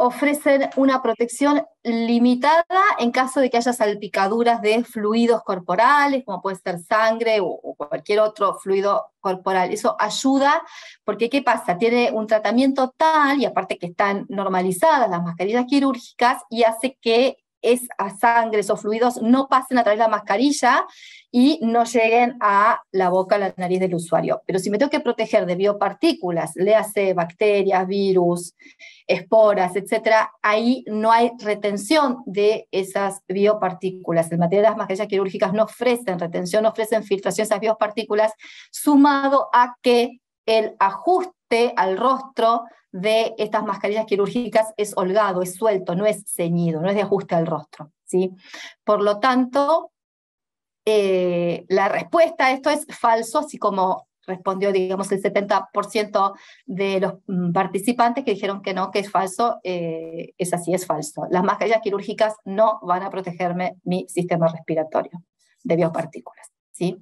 ofrecen una protección limitada en caso de que haya salpicaduras de fluidos corporales, como puede ser sangre o cualquier otro fluido corporal. Eso ayuda porque, ¿qué pasa? Tiene un tratamiento tal, y aparte que están normalizadas las mascarillas quirúrgicas, y hace que esas sangres o fluidos no pasen a través de la mascarilla y no lleguen a la boca, a la nariz del usuario. Pero si me tengo que proteger de biopartículas, léase bacterias, virus, esporas, etcétera, ahí no hay retención de esas biopartículas. El material de las mascarillas quirúrgicas no ofrecen retención, no ofrecen filtración de esas biopartículas, sumado a que el ajuste al rostro de estas mascarillas quirúrgicas es holgado, es suelto, no es ceñido, no es de ajuste al rostro, ¿sí? Por lo tanto, la respuesta a esto es falso, así como respondió, digamos, el 70% de los participantes que dijeron que no, que es falso, es así, es falso. Las mascarillas quirúrgicas no van a protegerme mi sistema respiratorio de biopartículas, ¿sí?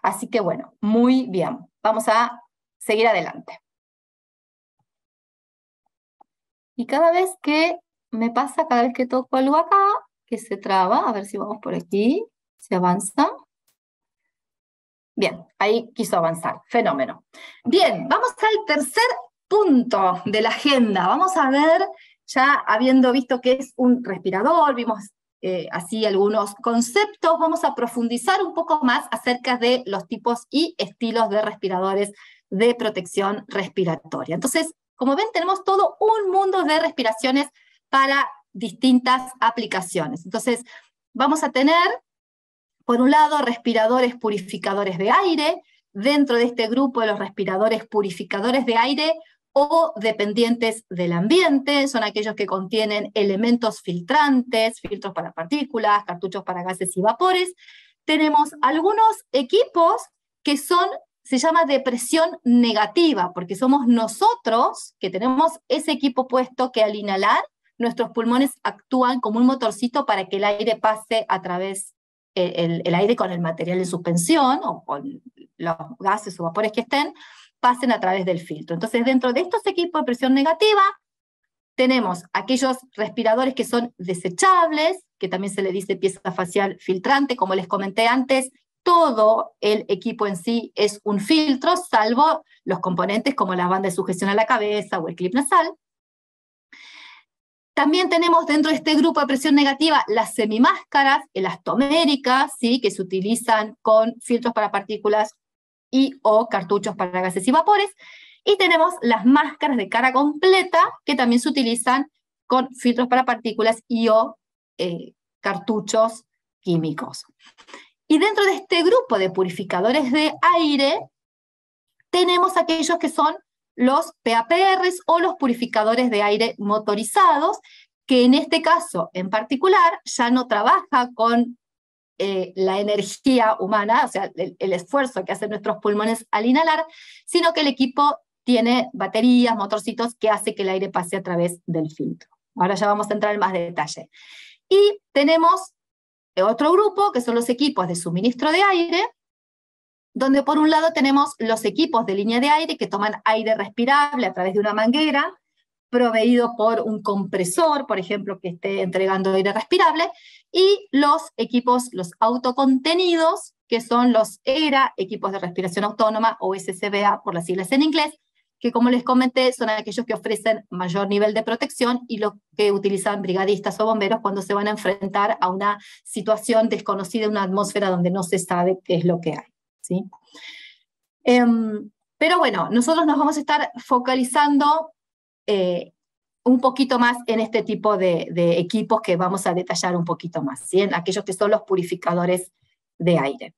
Así que bueno, muy bien. Vamos a seguir adelante. Y cada vez que me pasa, cada vez que toco algo acá, que se traba, a ver si vamos por aquí, se avanza. Bien, ahí quiso avanzar, fenómeno. Bien, vamos al tercer punto de la agenda. Vamos a ver, ya habiendo visto qué es un respirador, vimos así algunos conceptos, vamos a profundizar un poco más acerca de los tipos y estilos de respiradores de protección respiratoria. Entonces, como ven, tenemos todo un mundo de respiraciones para distintas aplicaciones. Entonces, vamos a tener, por un lado, respiradores purificadores de aire. Dentro de este grupo de los respiradores purificadores de aire o dependientes del ambiente, son aquellos que contienen elementos filtrantes, filtros para partículas, cartuchos para gases y vapores. Tenemos algunos equipos que se llama de presión negativa, porque somos nosotros que tenemos ese equipo puesto que al inhalar, nuestros pulmones actúan como un motorcito para que el aire pase a través el aire con el material en suspensión o con los gases o vapores que estén, pasen a través del filtro. Entonces, dentro de estos equipos de presión negativa, tenemos aquellos respiradores que son desechables, que también se le dice pieza facial filtrante, como les comenté antes, todo el equipo en sí es un filtro, salvo los componentes como la banda de sujeción a la cabeza o el clip nasal. También tenemos dentro de este grupo de presión negativa las semimáscaras elastoméricas, ¿sí?, que se utilizan con filtros para partículas y o cartuchos para gases y vapores. Y tenemos las máscaras de cara completa, que también se utilizan con filtros para partículas y o cartuchos químicos. Y dentro de este grupo de purificadores de aire, tenemos aquellos que son los PAPRs o los purificadores de aire motorizados, que en este caso en particular ya no trabaja con la energía humana, o sea, el esfuerzo que hacen nuestros pulmones al inhalar, sino que el equipo tiene baterías, motorcitos, que hace que el aire pase a través del filtro. Ahora ya vamos a entrar en más detalle. Y tenemos otro grupo, que son los equipos de suministro de aire, donde por un lado tenemos los equipos de línea de aire que toman aire respirable a través de una manguera, proveído por un compresor, por ejemplo, que esté entregando aire respirable, y los equipos, los autocontenidos, que son los ERA, equipos de respiración autónoma, o SCBA por las siglas en inglés, que como les comenté, son aquellos que ofrecen mayor nivel de protección y los que utilizan brigadistas o bomberos cuando se van a enfrentar a una situación desconocida, una atmósfera donde no se sabe qué es lo que hay, ¿sí? Pero bueno, nosotros nos vamos a estar focalizando un poquito más en este tipo de equipos que vamos a detallar un poquito más, ¿sí? En aquellos que son los purificadores de aire.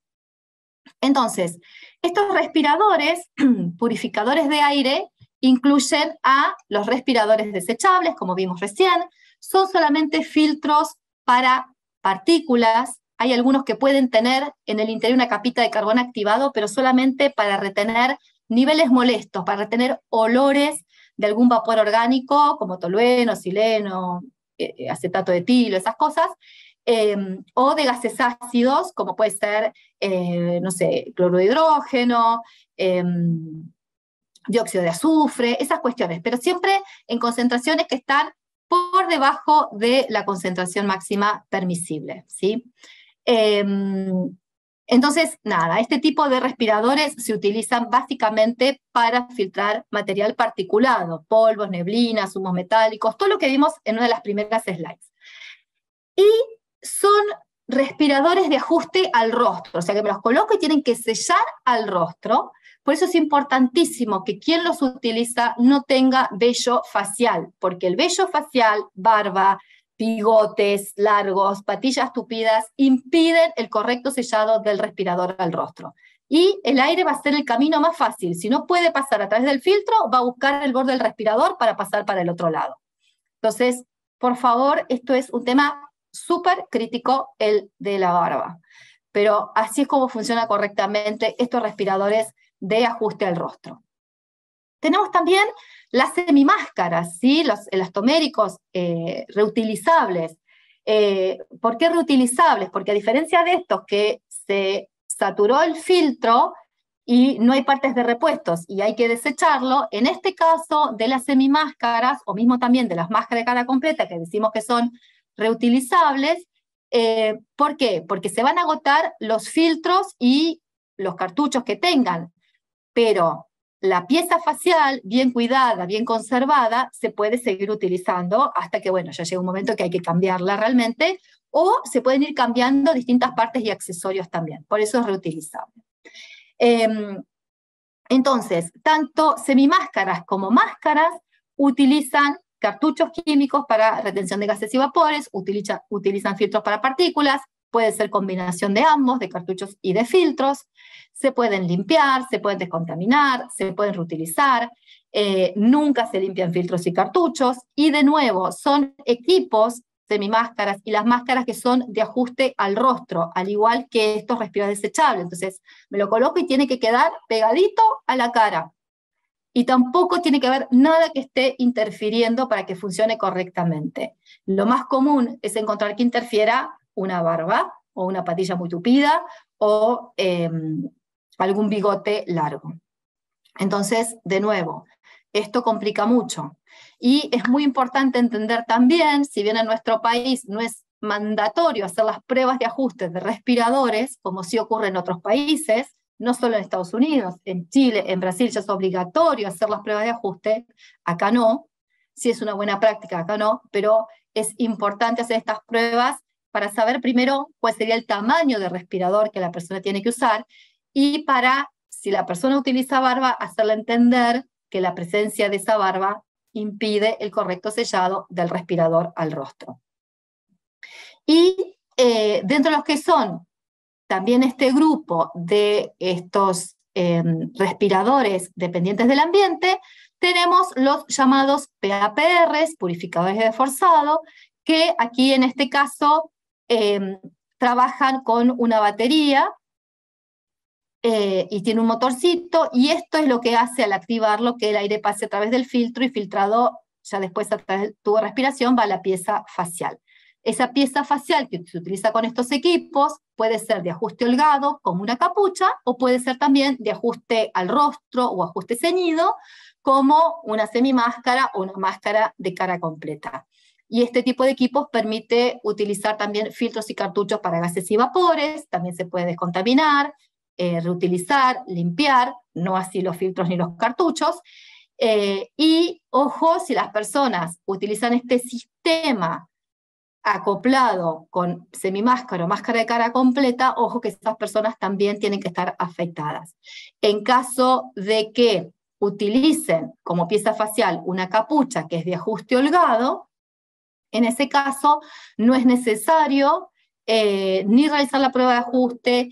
Entonces, estos respiradores, purificadores de aire, incluyen a los respiradores desechables, como vimos recién, son solamente filtros para partículas. Hay algunos que pueden tener en el interior una capita de carbón activado, pero solamente para retener niveles molestos, para retener olores de algún vapor orgánico, como tolueno, sileno, acetato de etilo, esas cosas, o de gases ácidos, como puede ser, no sé, cloruro de hidrógeno, dióxido de azufre, esas cuestiones, pero siempre en concentraciones que están por debajo de la concentración máxima permisible, ¿sí? Entonces, nada, este tipo de respiradores se utilizan básicamente para filtrar material particulado, polvos, neblinas, humos metálicos, todo lo que vimos en una de las primeras slides. Y son respiradores de ajuste al rostro, o sea que me los coloco y tienen que sellar al rostro. Por eso es importantísimo que quien los utiliza no tenga vello facial, porque el vello facial, barba, bigotes largos, patillas tupidas, impiden el correcto sellado del respirador al rostro. Y el aire va a ser el camino más fácil. Si no puede pasar a través del filtro, va a buscar el borde del respirador para pasar para el otro lado. Entonces, por favor, esto es un tema súper crítico, el de la barba. Pero así es como funciona correctamente estos respiradores de ajuste al rostro. Tenemos también las semimáscaras, ¿sí? Los elastoméricos reutilizables. ¿Por qué reutilizables? Porque a diferencia de estos que se saturó el filtro y no hay partes de repuestos y hay que desecharlo, en este caso de las semimáscaras, o mismo también de las máscaras de cara completa, que decimos que son reutilizables, ¿por qué? Porque se van a agotar los filtros y los cartuchos que tengan, pero la pieza facial, bien cuidada, bien conservada, se puede seguir utilizando hasta que, bueno, ya llega un momento que hay que cambiarla realmente, o se pueden ir cambiando distintas partes y accesorios también, por eso es reutilizable. Entonces, tanto semimáscaras como máscaras utilizan cartuchos químicos para retención de gases y vapores, utilizan filtros para partículas, puede ser combinación de ambos, de cartuchos y de filtros, se pueden limpiar, se pueden descontaminar, se pueden reutilizar, nunca se limpian filtros y cartuchos, y de nuevo, son equipos, semimáscaras y las máscaras que son de ajuste al rostro, al igual que estos respiradores desechables. Entonces, me lo coloco y tiene que quedar pegadito a la cara. Y tampoco tiene que haber nada que esté interfiriendo para que funcione correctamente. Lo más común es encontrar que interfiera una barba, o una patilla muy tupida, o algún bigote largo. Entonces, de nuevo, esto complica mucho. Y es muy importante entender también, si bien en nuestro país no es mandatorio hacer las pruebas de ajuste de respiradores, como sí ocurre en otros países, no solo en Estados Unidos, en Chile, en Brasil ya es obligatorio hacer las pruebas de ajuste, acá no, sí es una buena práctica, acá no, pero es importante hacer estas pruebas para saber primero cuál sería el tamaño de respirador que la persona tiene que usar, y para, si la persona utiliza barba, hacerle entender que la presencia de esa barba impide el correcto sellado del respirador al rostro. Y dentro de los que son también este grupo de estos respiradores dependientes del ambiente, tenemos los llamados PAPRs, purificadores de forzado, que aquí en este caso trabajan con una batería y tiene un motorcito, y esto es lo que hace al activarlo que el aire pase a través del filtro y filtrado ya después a través del tubo de respiración va a la pieza facial. Esa pieza facial que se utiliza con estos equipos puede ser de ajuste holgado, como una capucha, o puede ser también de ajuste al rostro o ajuste ceñido, como una semimáscara o una máscara de cara completa. Y este tipo de equipos permite utilizar también filtros y cartuchos para gases y vapores, también se puede descontaminar, reutilizar, limpiar, no así los filtros ni los cartuchos. Y ojo, si las personas utilizan este sistema acoplado con semimáscara o máscara de cara completa, ojo que estas personas también tienen que estar afectadas. En caso de que utilicen como pieza facial una capucha que es de ajuste holgado, en ese caso no es necesario ni realizar la prueba de ajuste,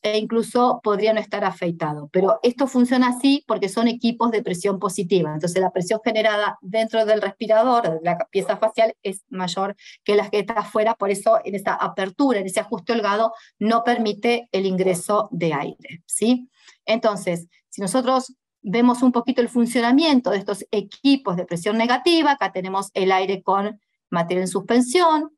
e incluso podría no estar afeitado. Pero esto funciona así porque son equipos de presión positiva. Entonces la presión generada dentro del respirador, de la pieza facial, es mayor que la que está afuera. Por eso en esa apertura, en ese ajuste holgado, no permite el ingreso de aire, ¿sí? Entonces, si nosotros vemos un poquito el funcionamiento de estos equipos de presión negativa, acá tenemos el aire con material en suspensión,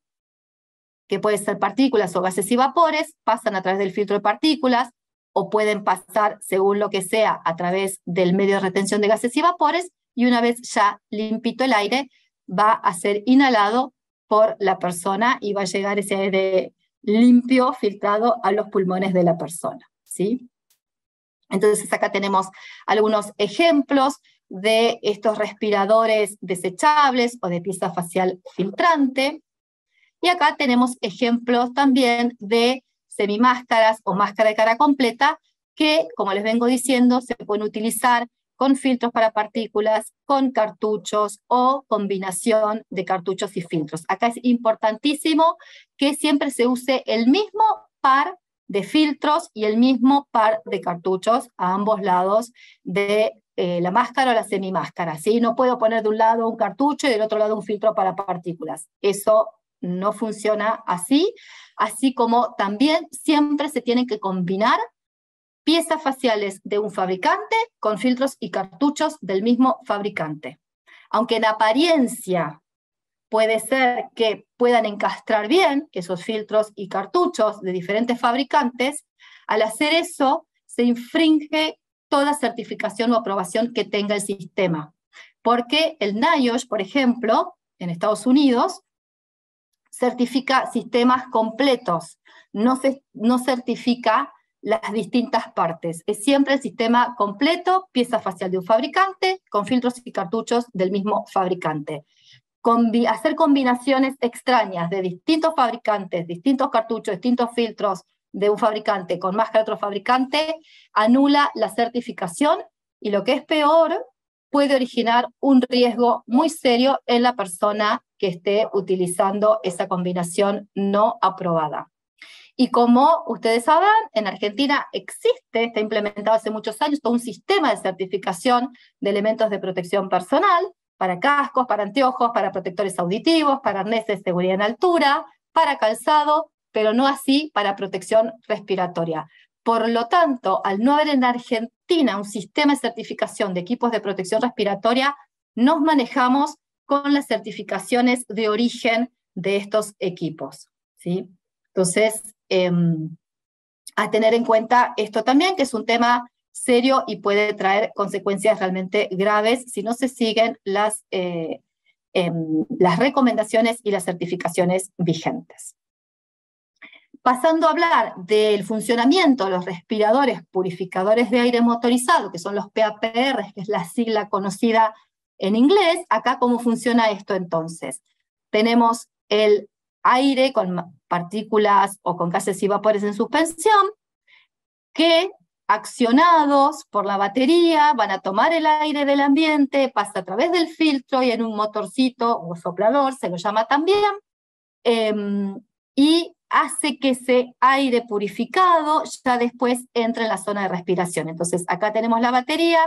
que puede ser partículas o gases y vapores, pasan a través del filtro de partículas, o pueden pasar, según lo que sea, a través del medio de retención de gases y vapores, y una vez ya limpito el aire, va a ser inhalado por la persona y va a llegar ese aire limpio, filtrado a los pulmones de la persona, ¿sí? Entonces acá tenemos algunos ejemplos de estos respiradores desechables o de pieza facial filtrante. Y acá tenemos ejemplos también de semimáscaras o máscara de cara completa que, como les vengo diciendo, se pueden utilizar con filtros para partículas, con cartuchos o combinación de cartuchos y filtros. Acá es importantísimo que siempre se use el mismo par de filtros y el mismo par de cartuchos a ambos lados de la máscara o la semimáscara, ¿sí? No puedo poner de un lado un cartucho y del otro lado un filtro para partículas. Eso no funciona así, así como también siempre se tienen que combinar piezas faciales de un fabricante con filtros y cartuchos del mismo fabricante. Aunque en apariencia puede ser que puedan encastrar bien esos filtros y cartuchos de diferentes fabricantes, al hacer eso se infringe toda certificación o aprobación que tenga el sistema. Porque el NIOSH, por ejemplo, en Estados Unidos, certifica sistemas completos, no certifica las distintas partes. Es siempre el sistema completo, pieza facial de un fabricante, con filtros y cartuchos del mismo fabricante. Hacer combinaciones extrañas de distintos fabricantes, distintos cartuchos, distintos filtros de un fabricante con máscara de otro fabricante, anula la certificación y lo que es peor, puede originar un riesgo muy serio en la persona que esté utilizando esa combinación no aprobada. Y como ustedes saben, en Argentina está implementado hace muchos años todo un sistema de certificación de elementos de protección personal, para cascos, para anteojos, para protectores auditivos, para arneses de seguridad en altura, para calzado, pero no así para protección respiratoria. Por lo tanto, al no haber en Argentina un sistema de certificación de equipos de protección respiratoria, nos manejamos con las certificaciones de origen de estos equipos, ¿sí? Entonces, a tener en cuenta esto también, que es un tema serio y puede traer consecuencias realmente graves si no se siguen las recomendaciones y las certificaciones vigentes. Pasando a hablar del funcionamiento de los respiradores purificadores de aire motorizado, que son los PAPR, que es la sigla conocida en inglés, acá cómo funciona esto entonces. Tenemos el aire con partículas o con gases y vapores en suspensión, que accionados por la batería van a tomar el aire del ambiente, pasa a través del filtro y en un motorcito o soplador, se lo llama también, y hace que ese aire purificado ya después entre en la zona de respiración. Entonces acá tenemos la batería,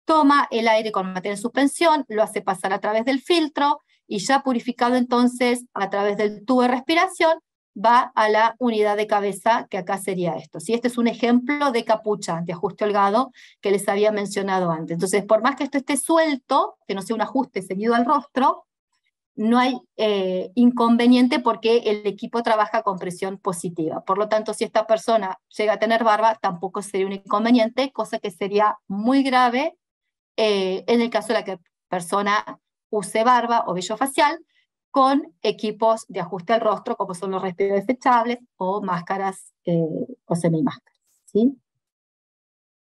toma el aire con materia en suspensión, lo hace pasar a través del filtro, y ya purificado entonces a través del tubo de respiración, va a la unidad de cabeza, que acá sería esto. ¿Sí? Este es un ejemplo de capucha de ajuste holgado que les había mencionado antes. Entonces, por más que esto esté suelto, que no sea un ajuste seguido al rostro, no hay inconveniente porque el equipo trabaja con presión positiva. Por lo tanto, si esta persona llega a tener barba, tampoco sería un inconveniente, cosa que sería muy grave en el caso de la persona use barba o vello facial, con equipos de ajuste al rostro, como son los respiradores desechables o máscaras o semimáscaras. ¿Sí?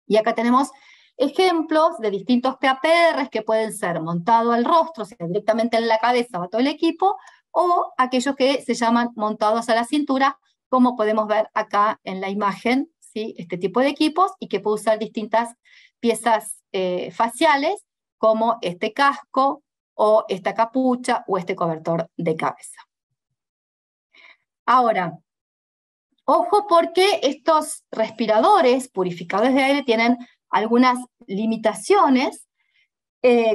Y acá tenemos ejemplos de distintos PAPRs que pueden ser montados al rostro, o sea, directamente en la cabeza va todo el equipo, o aquellos que se llaman montados a la cintura, como podemos ver acá en la imagen, ¿sí? Este tipo de equipos, y que puede usar distintas piezas faciales, como este casco, o esta capucha, o este cobertor de cabeza. Ahora, ojo, porque estos respiradores purificadores de aire tienen algunas limitaciones,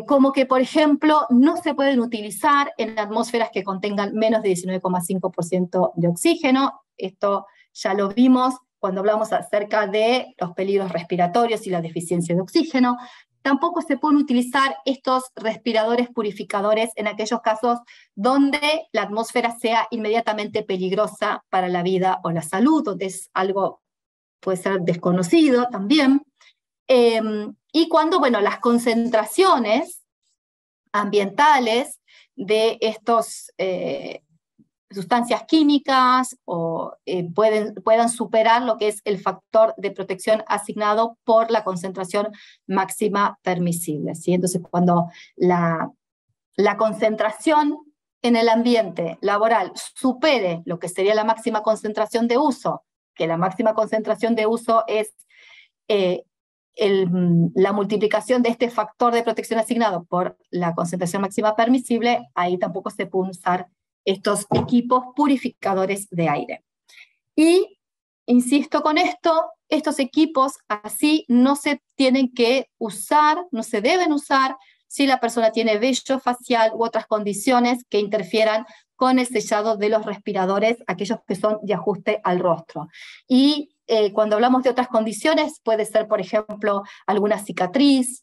como que, por ejemplo, no se pueden utilizar en atmósferas que contengan menos de 19,5% de oxígeno. Esto ya lo vimos cuando hablamos acerca de los peligros respiratorios y la deficiencia de oxígeno. Tampoco se pueden utilizar estos respiradores purificadores en aquellos casos donde la atmósfera sea inmediatamente peligrosa para la vida o la salud, donde es algo, puede ser desconocido también. Y cuando, bueno, las concentraciones ambientales de estos sustancias químicas puedan superar lo que es el factor de protección asignado por la concentración máxima permisible, ¿sí? Entonces, cuando la concentración en el ambiente laboral supere lo que sería la máxima concentración de uso, que la máxima concentración de uso es la multiplicación de este factor de protección asignado por la concentración máxima permisible, ahí tampoco se pueden usar estos equipos purificadores de aire. Y, insisto con esto, estos equipos así no se tienen que usar, no se deben usar si la persona tiene vello facial u otras condiciones que interfieran con el sellado de los respiradores, aquellos que son de ajuste al rostro. Y cuando hablamos de otras condiciones, puede ser, por ejemplo, alguna cicatriz,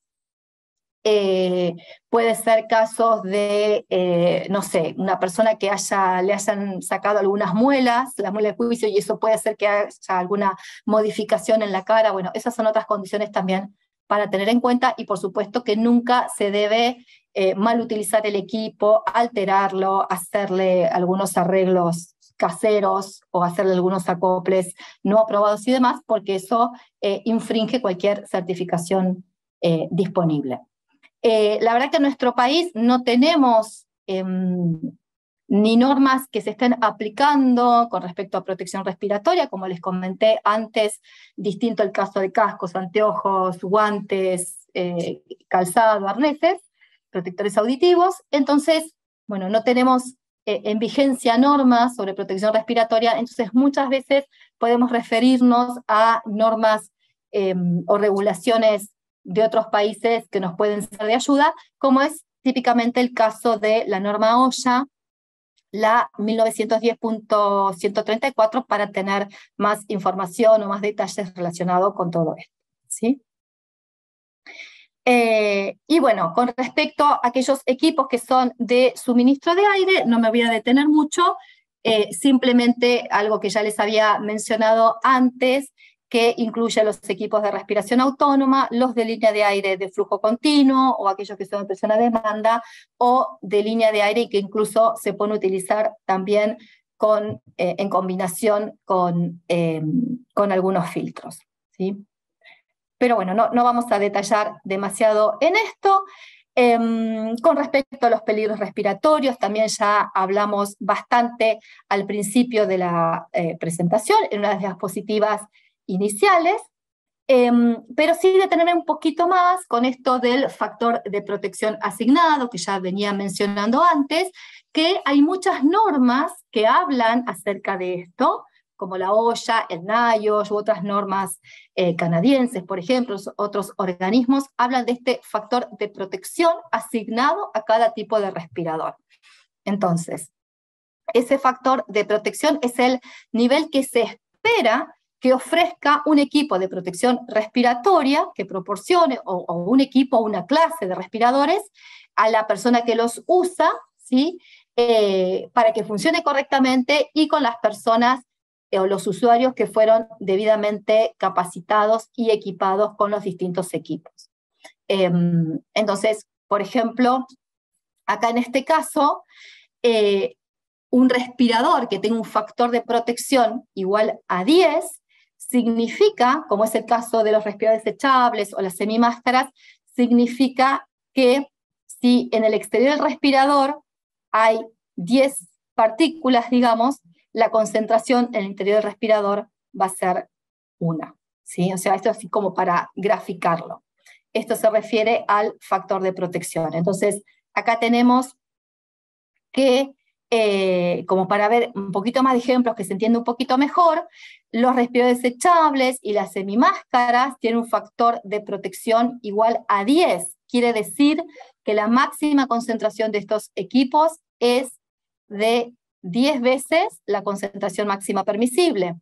puede ser casos de, no sé, una persona que le hayan sacado algunas muelas, las muelas de juicio, y eso puede hacer que haya alguna modificación en la cara. Bueno, esas son otras condiciones también para tener en cuenta, y por supuesto que nunca se debe mal utilizar el equipo, alterarlo, hacerle algunos arreglos caseros o hacerle algunos acoples no aprobados y demás, porque eso infringe cualquier certificación disponible. La verdad que en nuestro país no tenemos ni normas que se estén aplicando con respecto a protección respiratoria, como les comenté antes, distinto el caso de cascos, anteojos, guantes, calzado, arneses, protectores auditivos. Entonces, bueno, no tenemos en vigencia normas sobre protección respiratoria, entonces muchas veces podemos referirnos a normas o regulaciones de otros países que nos pueden ser de ayuda, como es típicamente el caso de la norma OSHA, la 1910.134, para tener más información o más detalles relacionados con todo esto, ¿sí? Y bueno, con respecto a aquellos equipos que son de suministro de aire, no me voy a detener mucho, simplemente algo que ya les había mencionado antes, que incluye los equipos de respiración autónoma, los de línea de aire de flujo continuo, o aquellos que son de presión a demanda, o de línea de aire, y que incluso se pueden utilizar también en combinación con algunos filtros, ¿sí? Pero bueno, no vamos a detallar demasiado en esto. Con respecto a los peligros respiratorios, también ya hablamos bastante al principio de la presentación, en una de las diapositivas iniciales. Pero sí detenerme un poquito más con esto del factor de protección asignado, que ya venía mencionando antes, que hay muchas normas que hablan acerca de esto, como la OSHA, el NIOSH u otras normas canadienses, por ejemplo, otros organismos, hablan de este factor de protección asignado a cada tipo de respirador. Entonces, ese factor de protección es el nivel que se espera que ofrezca un equipo de protección respiratoria que proporcione, o un equipo o una clase de respiradores a la persona que los usa, ¿sí? Para que funcione correctamente y con las personas o los usuarios que fueron debidamente capacitados y equipados con los distintos equipos. Entonces, por ejemplo, acá en este caso, un respirador que tenga un factor de protección igual a 10 significa, como es el caso de los respiradores desechables o las semimáscaras, significa que si en el exterior del respirador hay 10 partículas, digamos, la concentración en el interior del respirador va a ser 1. ¿Sí? O sea, esto así como para graficarlo. Esto se refiere al factor de protección. Entonces, acá tenemos que, como para ver un poquito más de ejemplos que se entiende un poquito mejor, los respiradores desechables y las semimáscaras tienen un factor de protección igual a 10. Quiere decir que la máxima concentración de estos equipos es de 10 veces la concentración máxima permisible.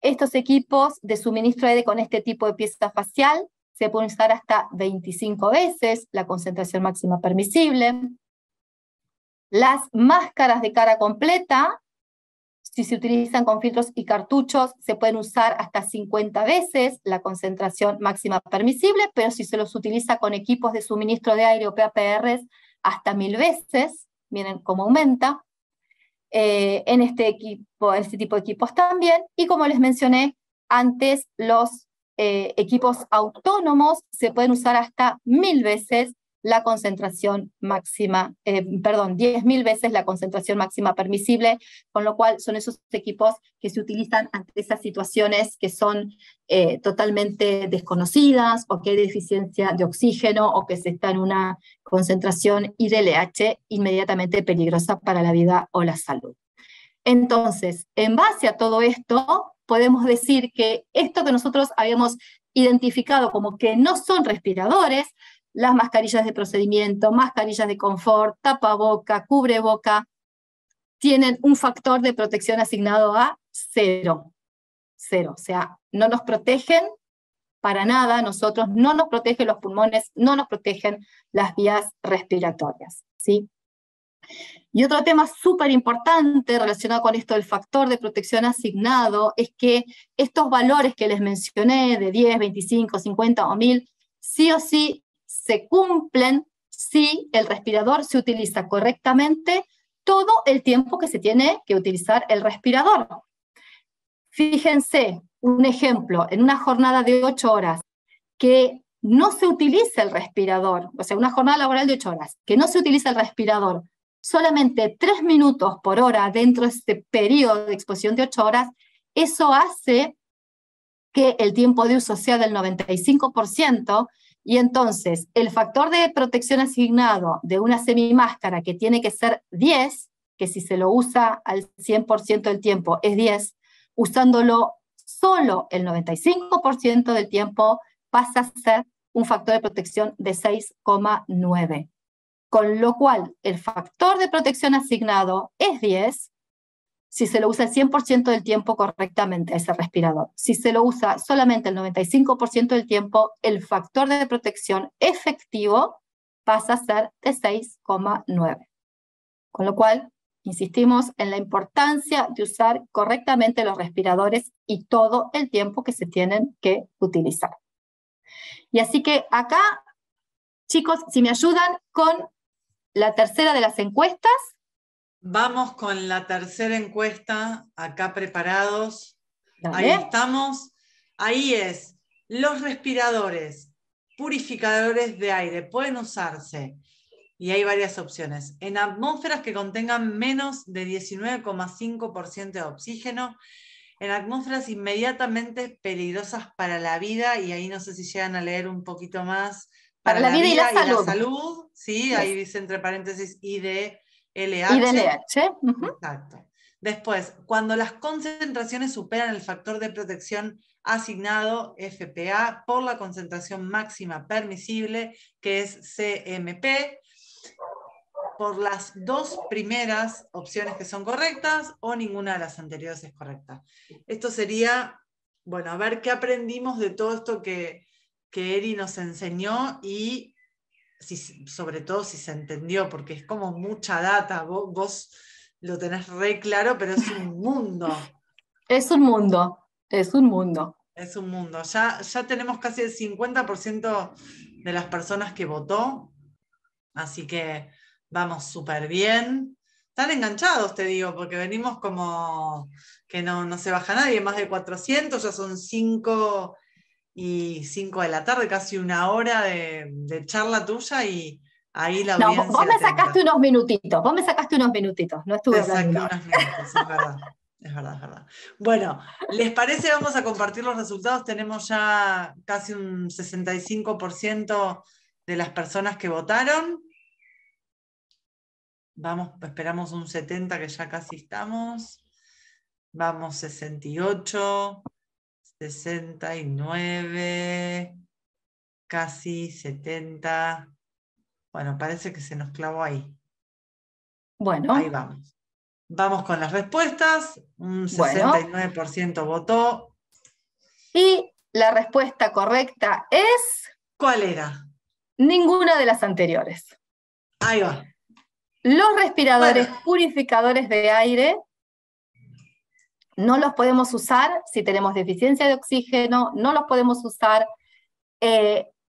Estos equipos de suministro de aire con este tipo de pieza facial se pueden usar hasta 25 veces la concentración máxima permisible. Las máscaras de cara completa, si se utilizan con filtros y cartuchos, se pueden usar hasta 50 veces la concentración máxima permisible, pero si se los utiliza con equipos de suministro de aire o PAPRs, hasta 1000 veces. Miren cómo aumenta. En este tipo de equipos también. Y como les mencioné antes, los equipos autónomos se pueden usar hasta 1000 veces la concentración máxima, 10.000 veces la concentración máxima permisible, con lo cual son esos equipos que se utilizan ante esas situaciones que son totalmente desconocidas, o que hay deficiencia de oxígeno, o que se está en una concentración IDLH inmediatamente peligrosa para la vida o la salud. Entonces, en base a todo esto, podemos decir que esto que nosotros habíamos identificado como que no son respiradores, las mascarillas de procedimiento, mascarillas de confort, tapaboca, cubreboca, tienen un factor de protección asignado a 0. 0, o sea, no nos protegen para nada, nosotros no nos protegen los pulmones, no nos protegen las vías respiratorias, ¿sí? Y otro tema súper importante relacionado con esto del factor de protección asignado es que estos valores que les mencioné de 10, 25, 50 o 1000, sí o sí se cumplen si el respirador se utiliza correctamente todo el tiempo que se tiene que utilizar el respirador. Fíjense, un ejemplo, en una jornada de 8 horas que no se utiliza el respirador, o sea, una jornada laboral de 8 horas, que no se utiliza el respirador, solamente 3 minutos por hora dentro de este periodo de exposición de 8 horas, eso hace que el tiempo de uso sea del 95%, y entonces el factor de protección asignado de una semimáscara que tiene que ser 10, que si se lo usa al 100% del tiempo es 10, usándolo solo el 95% del tiempo pasa a ser un factor de protección de 6,9. Con lo cual, el factor de protección asignado es 10 si se lo usa el 100% del tiempo correctamente a ese respirador. Si se lo usa solamente el 95% del tiempo, el factor de protección efectivo pasa a ser de 6,9. Con lo cual, insistimos en la importancia de usar correctamente los respiradores y todo el tiempo que se tienen que utilizar. Y así que acá, chicos, si me ayudan con la tercera de las encuestas.
Vamos con la tercera encuesta, acá preparados.
Dale.
Ahí estamos. Ahí es, los respiradores purificadores de aire pueden usarse, y hay varias opciones, en atmósferas que contengan menos de 19,5% de oxígeno, en atmósferas inmediatamente peligrosas para la vida, y ahí no sé si llegan a leer un poquito más,
Para la vida y la
y la
salud.
salud, ¿sí?
Yes.
Ahí dice entre paréntesis IDLH.
IDLH.
Exacto. Después, cuando las concentraciones superan el factor de protección asignado, FPA, por la concentración máxima permisible, que es CMP, por las dos primeras opciones que son correctas o ninguna de las anteriores es correcta. Esto sería, bueno, a ver qué aprendimos de todo esto que Eri nos enseñó y sobre todo si se entendió, porque es como mucha data, vos lo tenés re claro, pero es un mundo.
Es un mundo, es un mundo.
Es un mundo. Ya tenemos casi el 50% de las personas que votó, así que vamos súper bien. Están enganchados, te digo, porque venimos como que no se baja nadie, más de 400, ya son 5 y 5 de la tarde, casi una hora de charla tuya y ahí la
No,
audiencia
vos me
atenta.
sacaste unos minutitos, no estuve
Te
hablando
saqué
nada.
unos minutos, es verdad. Es verdad, es verdad. Bueno, ¿les parece? Vamos a compartir los resultados. Tenemos ya casi un 65% de las personas que votaron. Vamos, esperamos un 70%, que ya casi estamos. Vamos, 68, 69, casi 70. Bueno, parece que se nos clavó ahí. Ahí
Bueno,
vamos. Vamos con las respuestas. Un
bueno.
69% votó.
Y la respuesta correcta es
¿Cuál era?
ninguna de las anteriores.
Ahí va.
Los
Bueno,
respiradores purificadores de aire no los podemos usar si tenemos deficiencia de oxígeno, no los podemos usar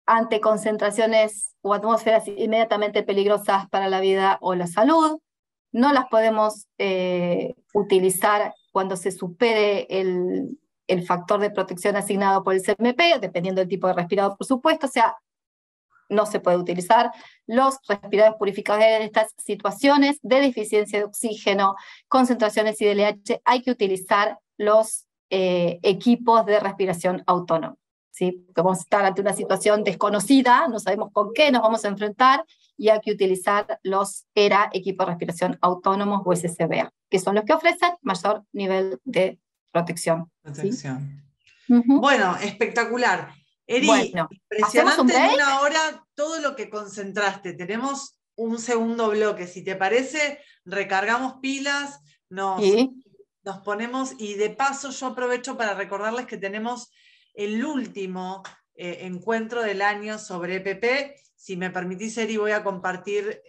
ante concentraciones o atmósferas inmediatamente peligrosas para la vida o la salud, no las podemos utilizar cuando se supere el factor de protección asignado por el CMP, dependiendo del tipo de respirador, por supuesto, o sea, no se puede utilizar los respiradores purificadores en estas situaciones de deficiencia de oxígeno, concentraciones IDLH, hay que utilizar los equipos de respiración autónoma. ¿Sí? Vamos a estar ante una situación desconocida, no sabemos con qué nos vamos a enfrentar y hay que utilizar los ERA, equipos de respiración autónomos o SCBA, que son los que ofrecen mayor nivel de protección.
protección.
¿Sí?
Bueno, espectacular. Eri,
Bueno, ¿hacemos un
impresionante en
break?
una hora todo lo que concentraste. Tenemos un segundo bloque. Si te parece, recargamos pilas,
Sí.
nos ponemos y de paso yo aprovecho para recordarles que tenemos el último encuentro del año sobre EPP. Si me permitís, Eri, voy a compartir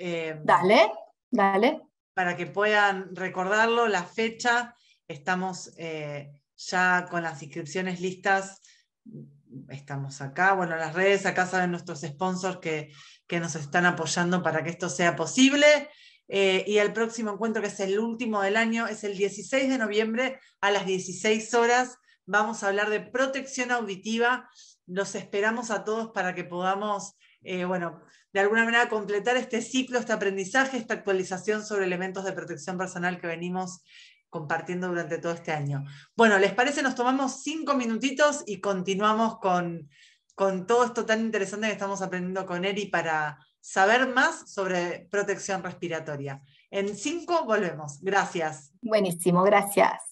Dale, dale.
para que puedan recordarlo, la fecha. Estamos ya con las inscripciones listas. Estamos acá, bueno, en las redes, acá saben nuestros sponsors que nos están apoyando para que esto sea posible. Y el próximo encuentro, que es el último del año, es el 16 de noviembre a las 16 horas. Vamos a hablar de protección auditiva. Los esperamos a todos para que podamos, bueno, de alguna manera completar este ciclo, este aprendizaje, esta actualización sobre elementos de protección personal que venimos compartiendo durante todo este año. Bueno, ¿les parece? Nos tomamos 5 minutitos y continuamos con todo esto tan interesante que estamos aprendiendo con Eri para saber más sobre protección respiratoria. En 5 volvemos. Gracias.
Buenísimo, gracias.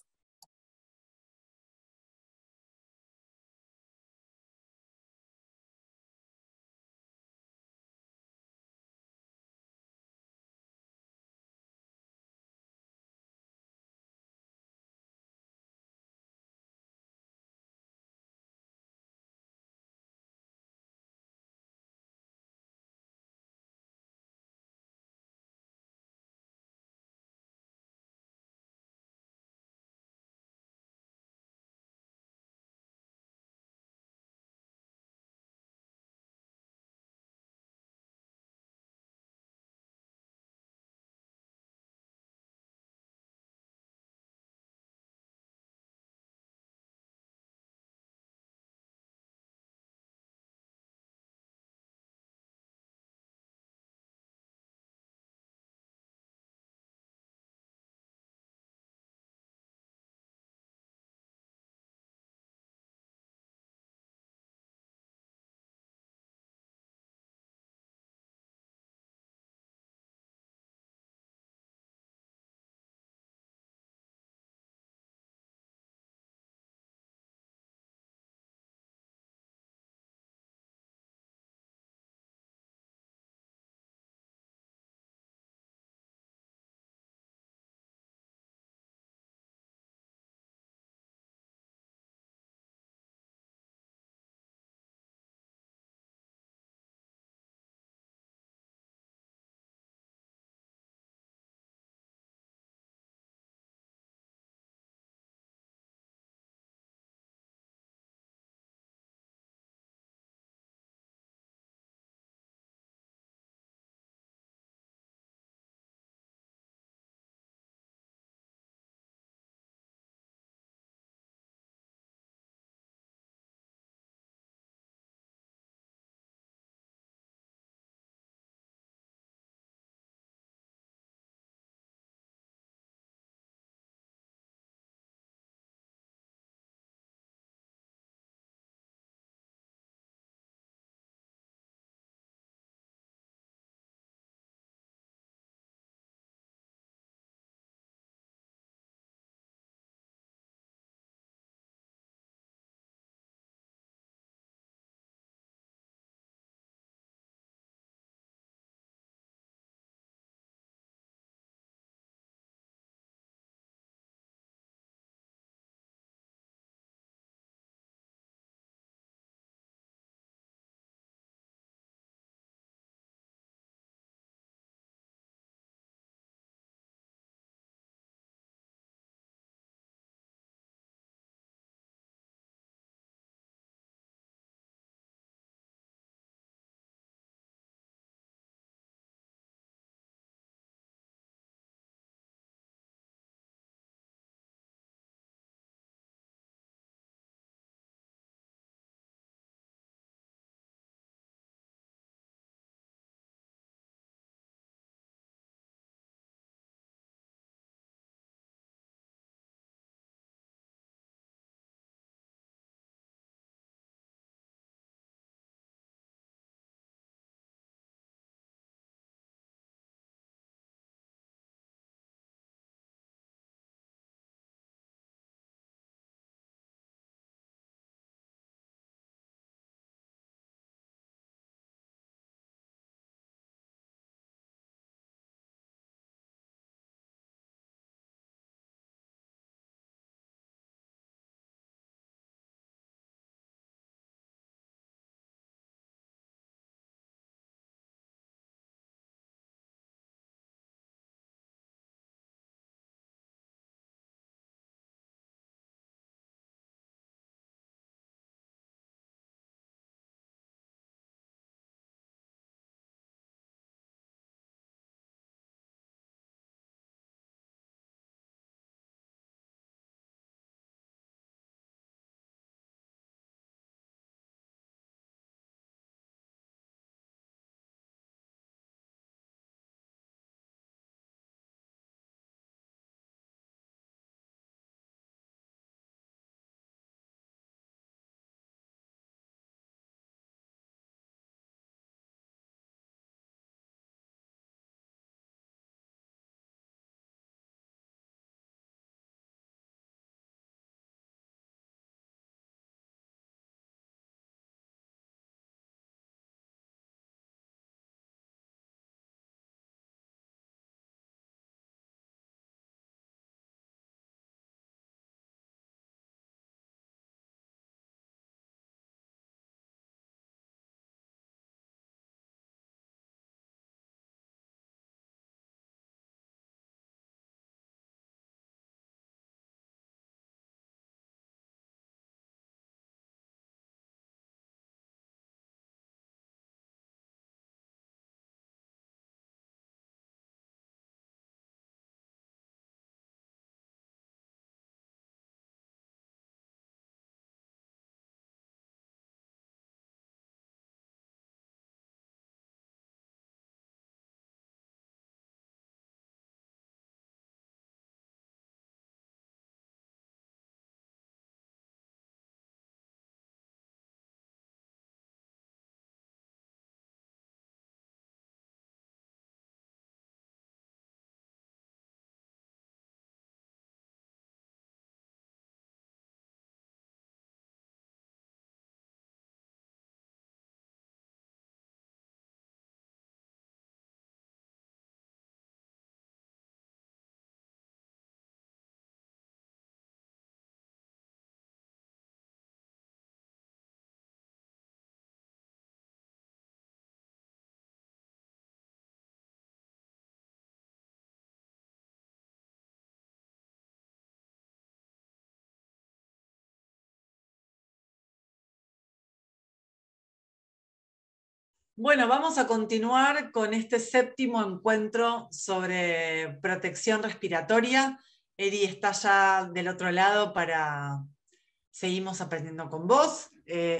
Bueno, vamos a continuar con este séptimo encuentro sobre protección respiratoria. Eri está ya del otro lado para seguimos aprendiendo con vos.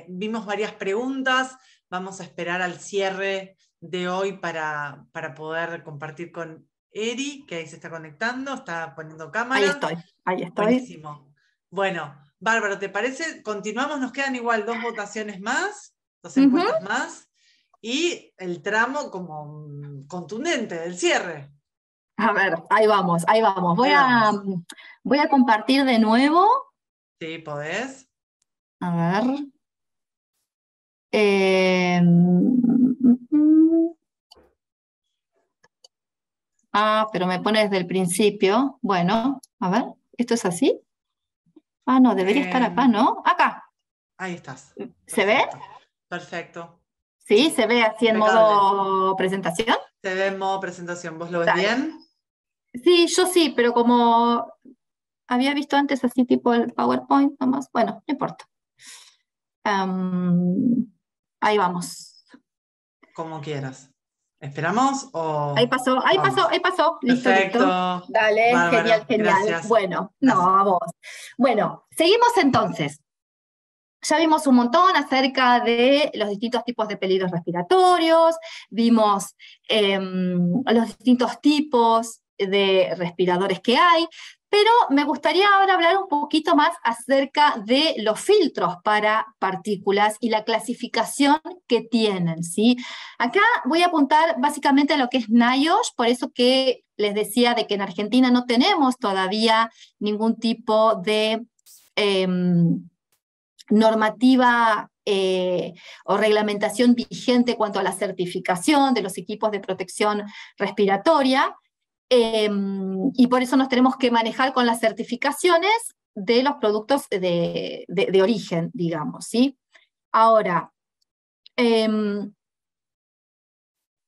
Vimos varias preguntas, vamos a esperar al cierre de hoy para poder compartir con Eri, que ahí se está conectando, está poniendo cámara.
Ahí estoy.
Buenísimo. Bueno, Bárbaro, ¿te parece? Continuamos, nos quedan igual 2 votaciones más, 2 encuestas más, y el tramo como contundente del cierre.
A ver, ahí vamos. Voy a compartir de nuevo.
Sí, podés.
A ver. Pero me pone desde el principio. Bueno, a ver, ¿esto es así? No, debería estar acá, ¿no? Acá.
Ahí estás.
¿Se ve?
Perfecto.
Sí, se ve así en modo presentación.
Se ve en modo presentación. ¿Vos lo ves bien?
Sí, yo sí, pero como había visto antes así tipo el PowerPoint nomás, bueno, no importa. Ahí vamos.
Como quieras. ¿Esperamos o...?
Ahí pasó. Listo,
perfecto.
listo. Dale,
Bárbaro,
genial.
Gracias.
Bueno, no, a vos. Bueno, seguimos entonces. Ya vimos un montón acerca de los distintos tipos de peligros respiratorios, vimos los distintos tipos de respiradores que hay, pero me gustaría ahora hablar un poquito más acerca de los filtros para partículas y la clasificación que tienen, ¿sí? Acá voy a apuntar básicamente a lo que es NIOSH, por eso que les decía de que en Argentina no tenemos todavía ningún tipo de normativa o reglamentación vigente en cuanto a la certificación de los equipos de protección respiratoria, y por eso nos tenemos que manejar con las certificaciones de los productos de origen, digamos, ¿sí? Ahora,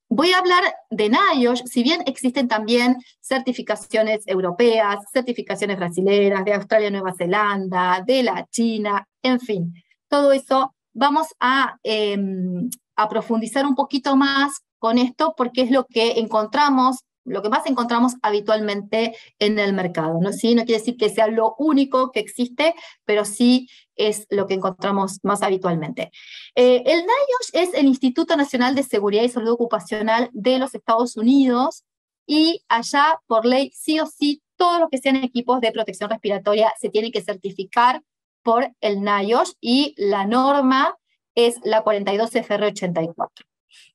voy a hablar de NIOSH, si bien existen también certificaciones europeas, certificaciones brasileras, de Australia, Nueva Zelanda, de la China, en fin, todo eso vamos a profundizar un poquito más con esto porque es lo que encontramos, lo que más encontramos habitualmente en el mercado, ¿no? ¿Sí? No quiere decir que sea lo único que existe, pero sí es lo que encontramos más habitualmente. El NIOSH es el Instituto Nacional de Seguridad y Salud Ocupacional de los Estados Unidos, y allá, por ley, sí o sí, todo lo que sean equipos de protección respiratoria se tienen que certificar por el NIOSH, y la norma es la 42FR84.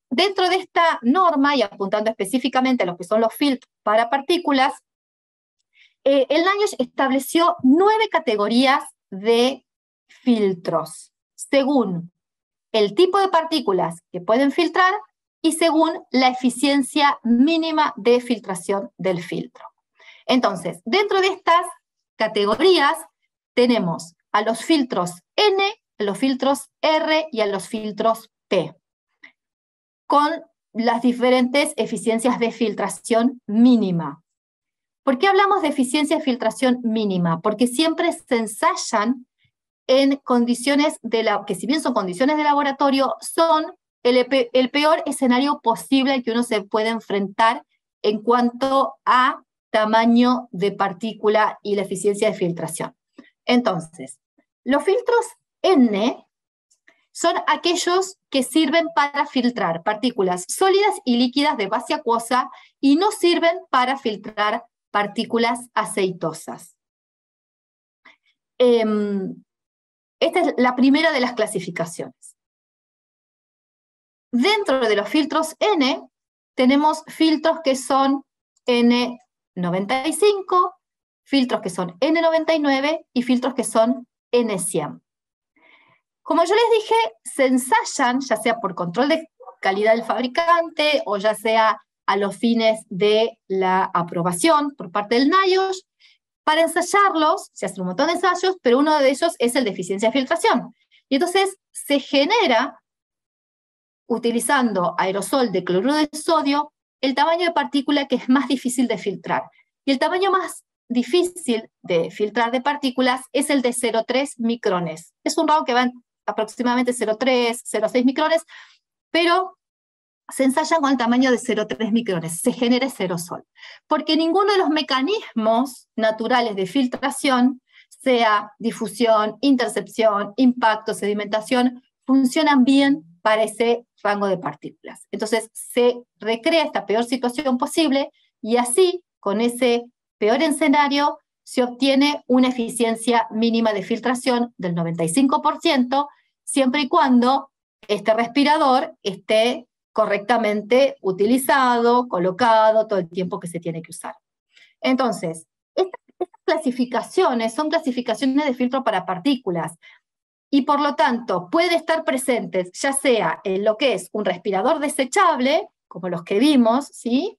Dentro de esta norma, y apuntando específicamente a lo que son los filtros para partículas, el NIOSH estableció 9 categorías de filtros, según el tipo de partículas que pueden filtrar y según la eficiencia mínima de filtración del filtro. Entonces, dentro de estas categorías tenemos a los filtros N, a los filtros R y a los filtros P, con las diferentes eficiencias de filtración mínima. ¿Por qué hablamos de eficiencia de filtración mínima? Porque siempre se ensayan en condiciones que si bien son condiciones de laboratorio, son el peor escenario posible al que uno se puede enfrentar en cuanto a tamaño de partícula y la eficiencia de filtración. Entonces, los filtros N son aquellos que sirven para filtrar partículas sólidas y líquidas de base acuosa y no sirven para filtrar partículas aceitosas. Esta es la primera de las clasificaciones. Dentro de los filtros N, tenemos filtros que son N95, filtros que son N99 y filtros que son N100. Como yo les dije, se ensayan, ya sea por control de calidad del fabricante o ya sea a los fines de la aprobación por parte del NIOSH. Para ensayarlos, se hace un montón de ensayos, pero uno de ellos es el de eficiencia de filtración. Y entonces se genera, utilizando aerosol de cloruro de sodio, el tamaño de partícula que es más difícil de filtrar. Y el tamaño más difícil de filtrar de partículas es el de 0,3 micrones. Es un rango que va en aproximadamente 0,3, 0,6 micrones, pero se ensayan con el tamaño de 0,3 micrones, se genera ese aerosol. Porque ninguno de los mecanismos naturales de filtración, sea difusión, intercepción, impacto, sedimentación, funcionan bien para ese rango de partículas. Entonces se recrea esta peor situación posible y así, con ese peor escenario, se obtiene una eficiencia mínima de filtración del 95%, siempre y cuando este respirador esté correctamente utilizado, colocado, todo el tiempo que se tiene que usar. Entonces, estas clasificaciones son clasificaciones de filtro para partículas, y por lo tanto pueden estar presentes ya sea en lo que es un respirador desechable, como los que vimos, ¿sí?,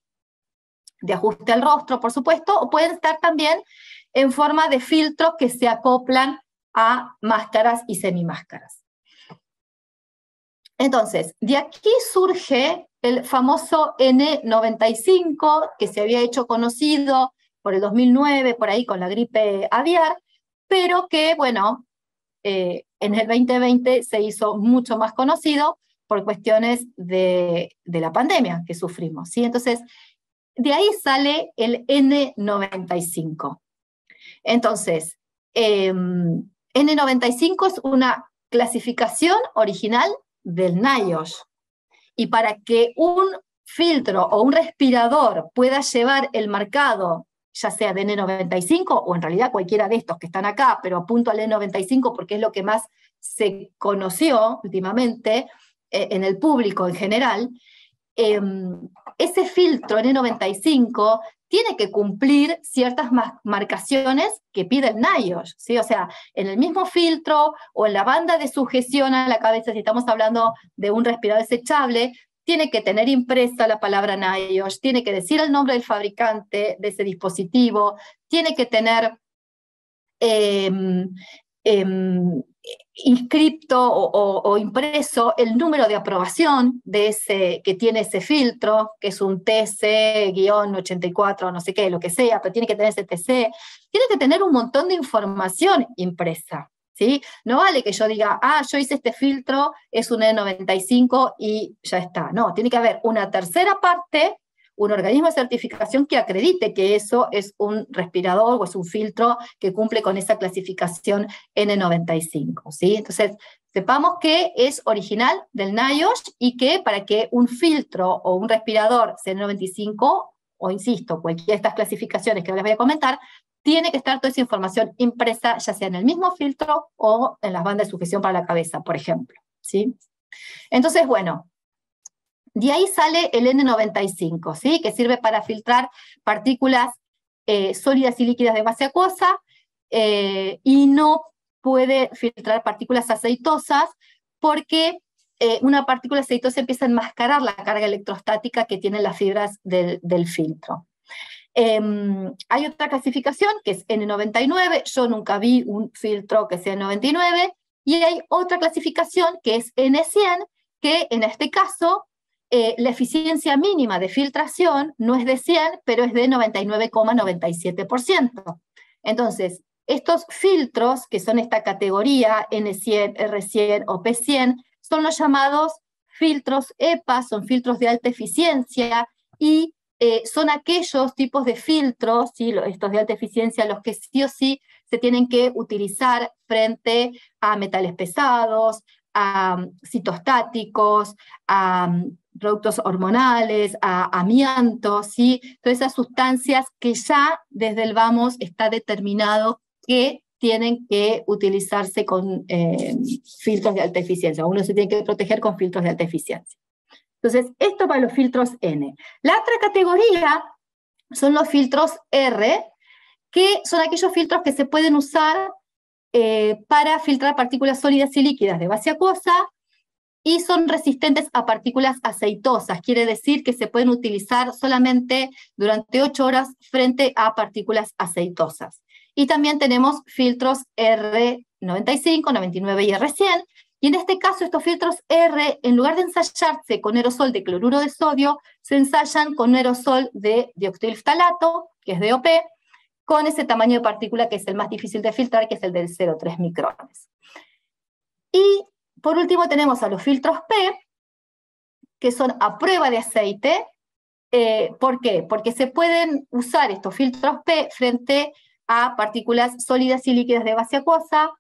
de ajuste al rostro, por supuesto, o pueden estar también en forma de filtros que se acoplan a máscaras y semimáscaras. Entonces, de aquí surge el famoso N95, que se había hecho conocido por el 2009, por ahí con la gripe aviar, pero que, bueno, en el 2020 se hizo mucho más conocido por cuestiones de la pandemia que sufrimos, ¿sí? Entonces, de ahí sale el N95. Entonces, N95 es una clasificación original del NIOSH. Y para que un filtro o un respirador pueda llevar el marcado, ya sea de N95 o en realidad cualquiera de estos que están acá, pero apunto al N95 porque es lo que más se conoció últimamente en el público en general, ese filtro N95 tiene que cumplir ciertas marcaciones que pide el NIOSH, ¿sí? O sea, en el mismo filtro o en la banda de sujeción a la cabeza, si estamos hablando de un respirador desechable, tiene que tener impresa la palabra NIOSH, tiene que decir el nombre del fabricante de ese dispositivo, tiene que tener inscripto o impreso el número de aprobación de que tiene ese filtro, que es un TC-84, no sé qué, lo que sea, pero tiene que tener ese TC, tiene que tener un montón de información impresa, ¿sí? No vale que yo diga, yo hice este filtro, es un N95 y ya está. No, tiene que haber una tercera parte, un organismo de certificación que acredite que eso es un respirador o es un filtro que cumple con esa clasificación N95, ¿sí? Entonces, sepamos que es original del NIOSH y que para que un filtro o un respirador sea N95, o insisto, cualquiera de estas clasificaciones que ahora les voy a comentar, tiene que estar toda esa información impresa, ya sea en el mismo filtro o en las bandas de sujeción para la cabeza, por ejemplo, ¿sí? Entonces, bueno, de ahí sale el N95, ¿sí? Que sirve para filtrar partículas sólidas y líquidas de base acuosa y no puede filtrar partículas aceitosas porque una partícula aceitosa empieza a enmascarar la carga electrostática que tienen las fibras del filtro. Hay otra clasificación que es N99, yo nunca vi un filtro que sea N99, y hay otra clasificación que es N100, que en este caso la eficiencia mínima de filtración no es de 100, pero es de 99,97%. Entonces, estos filtros, que son esta categoría N100, R100 o P100, son los llamados filtros EPA, son filtros de alta eficiencia, y son aquellos tipos de filtros, ¿sí? Estos de alta eficiencia, los que sí o sí se tienen que utilizar frente a metales pesados, a citostáticos, a productos hormonales, a amianto, ¿sí? Todas esas sustancias que ya desde el vamos está determinado que tienen que utilizarse con filtros de alta eficiencia. Uno se tiene que proteger con filtros de alta eficiencia. Entonces, esto para los filtros N. La otra categoría son los filtros R, que son aquellos filtros que se pueden usar para filtrar partículas sólidas y líquidas de base acuosa y son resistentes a partículas aceitosas. Quiere decir que se pueden utilizar solamente durante 8 horas frente a partículas aceitosas. Y también tenemos filtros R95, 99 y R100. Y en este caso, estos filtros R, en lugar de ensayarse con aerosol de cloruro de sodio, se ensayan con aerosol de dioxilftalato, que es DOP, con ese tamaño de partícula que es el más difícil de filtrar, que es el del 0,3 micrones. Y por último tenemos a los filtros P, que son a prueba de aceite. ¿Por qué? Porque se pueden usar estos filtros P frente a partículas sólidas y líquidas de base acuosa,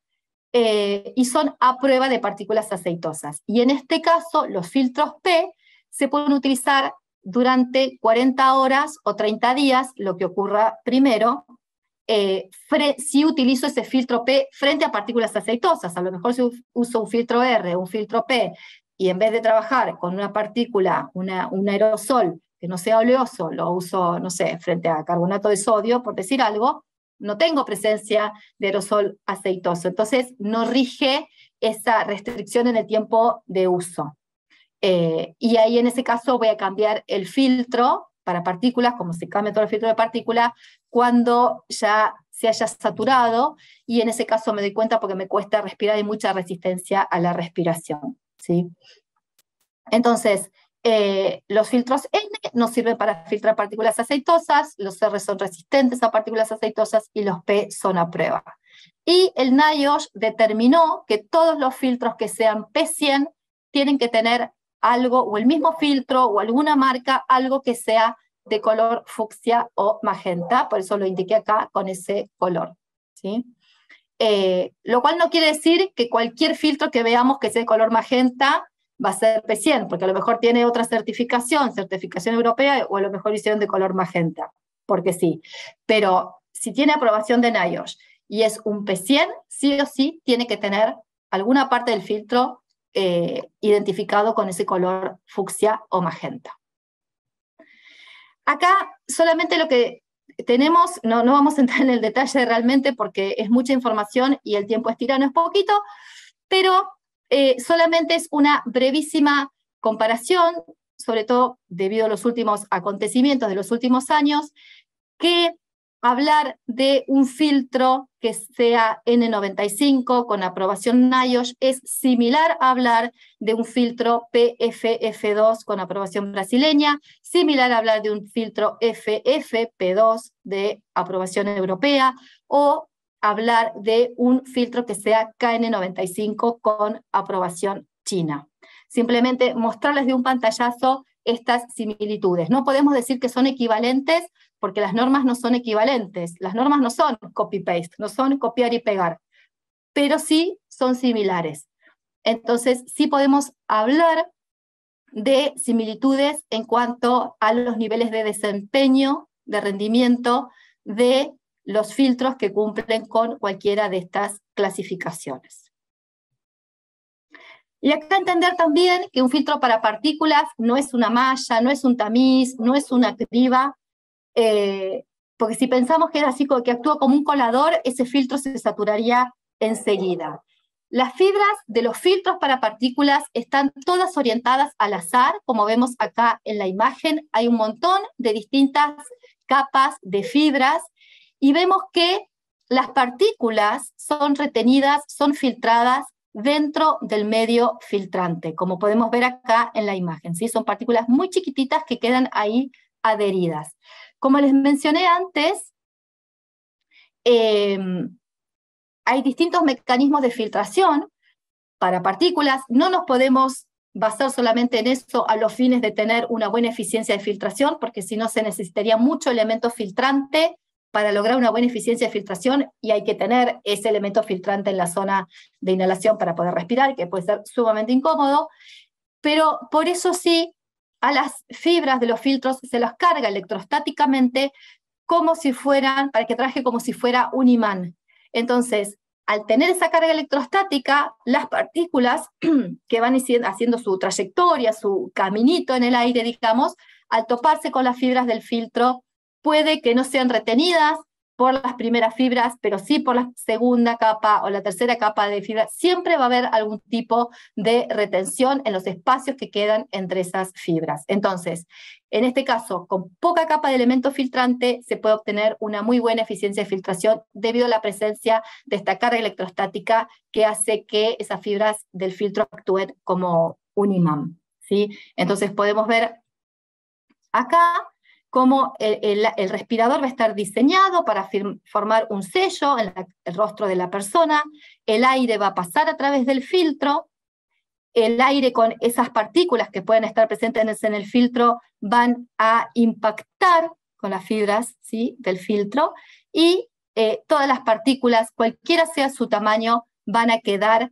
y son a prueba de partículas aceitosas. Y en este caso, los filtros P se pueden utilizar durante 40 horas o 30 días, lo que ocurra primero, si utilizo ese filtro P frente a partículas aceitosas. A lo mejor si uso un filtro R, un filtro P, y en vez de trabajar con una partícula, un aerosol que no sea oleoso, lo uso, no sé, frente a carbonato de sodio, por decir algo, no tengo presencia de aerosol aceitoso. Entonces no rige esa restricción en el tiempo de uso. Y ahí en ese caso voy a cambiar el filtro para partículas, como se cambia todo el filtro de partículas, cuando ya se haya saturado, y en ese caso me doy cuenta porque me cuesta respirar, hay mucha resistencia a la respiración, ¿sí? Entonces, los filtros N nos sirven para filtrar partículas aceitosas, los R son resistentes a partículas aceitosas y los P son a prueba. Y el NIOSH determinó que todos los filtros que sean P100 tienen que tener algo, o el mismo filtro, o alguna marca, algo que sea de color fucsia o magenta, por eso lo indiqué acá con ese color, ¿sí? Lo cual no quiere decir que cualquier filtro que veamos que sea de color magenta va a ser P100, porque a lo mejor tiene otra certificación europea, o a lo mejor hicieron de color magenta, porque sí. Pero si tiene aprobación de NIOSH y es un P100, sí o sí tiene que tener alguna parte del filtro identificado con ese color fucsia o magenta. Acá solamente lo que tenemos, no vamos a entrar en el detalle realmente porque es mucha información y el tiempo es tirano, es poquito, pero solamente es una brevísima comparación, sobre todo debido a los últimos acontecimientos de los últimos años, que hablar de un filtro que sea N95 con aprobación NIOSH es similar a hablar de un filtro PFF2 con aprobación brasileña, similar a hablar de un filtro FFP2 de aprobación europea, o hablar de un filtro que sea KN95 con aprobación china. Simplemente mostrarles de un pantallazo estas similitudes. No podemos decir que son equivalentes porque las normas no son equivalentes. Las normas no son copy-paste, no son copiar y pegar, pero sí son similares. Entonces sí podemos hablar de similitudes en cuanto a los niveles de desempeño, de rendimiento de los filtros que cumplen con cualquiera de estas clasificaciones. Y acá entender también que un filtro para partículas no es una malla, no es un tamiz, no es una criba, porque si pensamos que es así, que actúa como un colador, ese filtro se saturaría enseguida. Las fibras de los filtros para partículas están todas orientadas al azar, como vemos acá en la imagen. Hay un montón de distintas capas de fibras, y vemos que las partículas son retenidas, son filtradas dentro del medio filtrante, como podemos ver acá en la imagen, ¿sí? Son partículas muy chiquititas que quedan ahí adheridas. Como les mencioné antes, hay distintos mecanismos de filtración para partículas. No nos podemos basar solamente en eso a los fines de tener una buena eficiencia de filtración, porque si no se necesitaría mucho elemento filtrante para lograr una buena eficiencia de filtración, y hay que tener ese elemento filtrante en la zona de inhalación para poder respirar, que puede ser sumamente incómodo, pero por eso sí, a las fibras de los filtros se los carga electrostáticamente como si fueran, para que trabaje como si fuera un imán. Entonces, al tener esa carga electrostática, las partículas que van haciendo su trayectoria, su caminito en el aire, digamos, al toparse con las fibras del filtro, puede que no sean retenidas por las primeras fibras, pero sí por la segunda capa o la tercera capa de fibras. Siempre va a haber algún tipo de retención en los espacios que quedan entre esas fibras. Entonces, en este caso, con poca capa de elemento filtrante, se puede obtener una muy buena eficiencia de filtración debido a la presencia de esta carga electrostática que hace que esas fibras del filtro actúen como un imán, ¿sí? Entonces podemos ver acá cómo el respirador va a estar diseñado para formar un sello en el rostro de la persona, el aire va a pasar a través del filtro, el aire con esas partículas que pueden estar presentes en el filtro van a impactar con las fibras, ¿sí?, del filtro, y todas las partículas, cualquiera sea su tamaño, van a quedar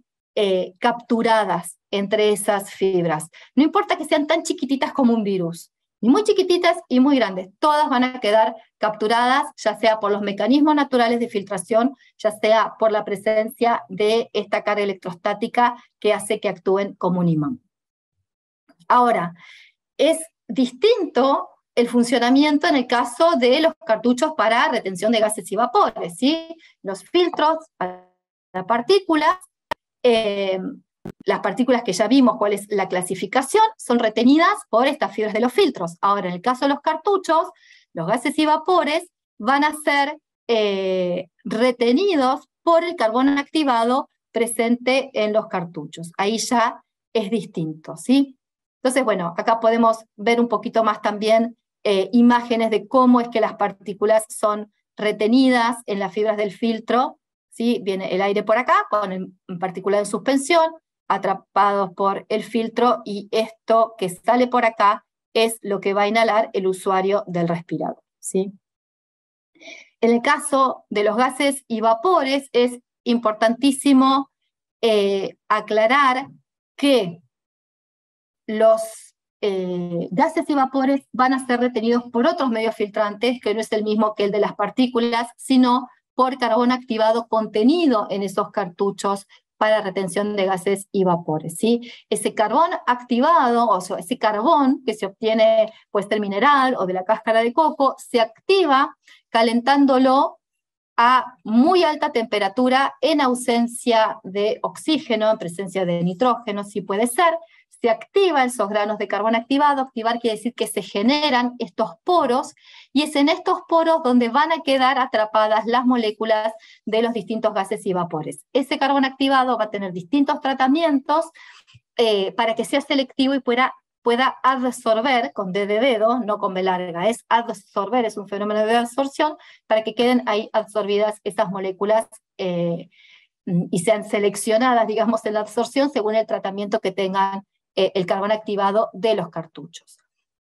capturadas entre esas fibras. No importa que sean tan chiquititas como un virus, ni muy chiquititas y muy grandes, todas van a quedar capturadas, ya sea por los mecanismos naturales de filtración, ya sea por la presencia de esta carga electrostática que hace que actúen como un imán. Ahora, es distinto el funcionamiento en el caso de los cartuchos para retención de gases y vapores, ¿sí? Los filtros para partículas, las partículas que ya vimos cuál es la clasificación, son retenidas por estas fibras de los filtros. Ahora, en el caso de los cartuchos, los gases y vapores van a ser retenidos por el carbón activado presente en los cartuchos. Ahí ya es distinto, ¿sí? Entonces, bueno, acá podemos ver un poquito más también imágenes de cómo es que las partículas son retenidas en las fibras del filtro, ¿sí? Viene el aire por acá, con partículas en suspensión, atrapados por el filtro, y esto que sale por acá es lo que va a inhalar el usuario del respirador, ¿sí? En el caso de los gases y vapores es importantísimo aclarar que los gases y vapores van a ser retenidos por otros medios filtrantes, que no es el mismo que el de las partículas, sino por carbón activado contenido en esos cartuchos para retención de gases y vapores, ¿sí? Ese carbón activado, o sea, ese carbón que se obtiene, puede ser mineral o de la cáscara de coco, se activa calentándolo a muy alta temperatura en ausencia de oxígeno, en presencia de nitrógeno, si puede ser. Se activan esos granos de carbón activado. Activar quiere decir que se generan estos poros, y es en estos poros donde van a quedar atrapadas las moléculas de los distintos gases y vapores. Ese carbón activado va a tener distintos tratamientos para que sea selectivo y pueda absorber, con D de dedo, no con B larga, es absorber, es un fenómeno de absorción, para que queden ahí absorbidas esas moléculas y sean seleccionadas, digamos, en la absorción según el tratamiento que tengan el carbón activado de los cartuchos.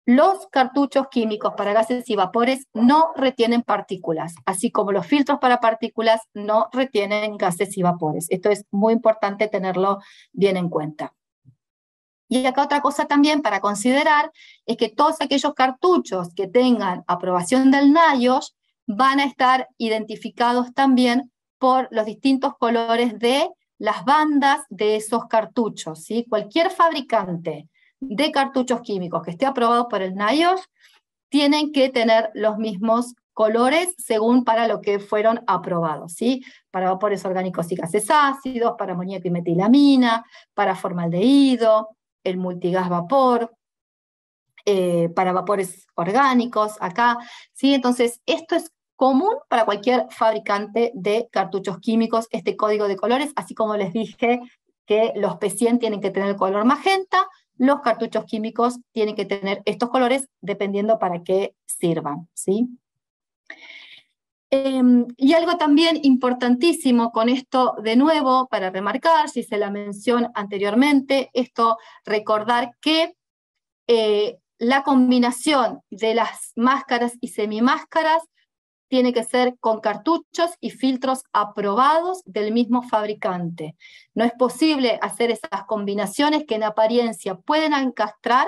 Los cartuchos químicos para gases y vapores no retienen partículas, así como los filtros para partículas no retienen gases y vapores. Esto es muy importante tenerlo bien en cuenta. Y acá otra cosa también para considerar es que todos aquellos cartuchos que tengan aprobación del NIOSH van a estar identificados también por los distintos colores de las bandas de esos cartuchos, ¿sí? Cualquier fabricante de cartuchos químicos que esté aprobado por el NIOSH tienen que tener los mismos colores según para lo que fueron aprobados, ¿sí? Para vapores orgánicos y gases ácidos, para amoníaco y metilamina, para formaldehído, el multigas vapor, para vapores orgánicos, acá, ¿sí? Entonces, esto es común para cualquier fabricante de cartuchos químicos, este código de colores, así como les dije que los P100 tienen que tener el color magenta, los cartuchos químicos tienen que tener estos colores dependiendo para qué sirvan, ¿sí? Y algo también importantísimo con esto, de nuevo, para remarcar, si se la mencionó anteriormente, esto, recordar que la combinación de las máscaras y semimáscaras tiene que ser con cartuchos y filtros aprobados del mismo fabricante. No es posible hacer esas combinaciones que en apariencia pueden encastrar,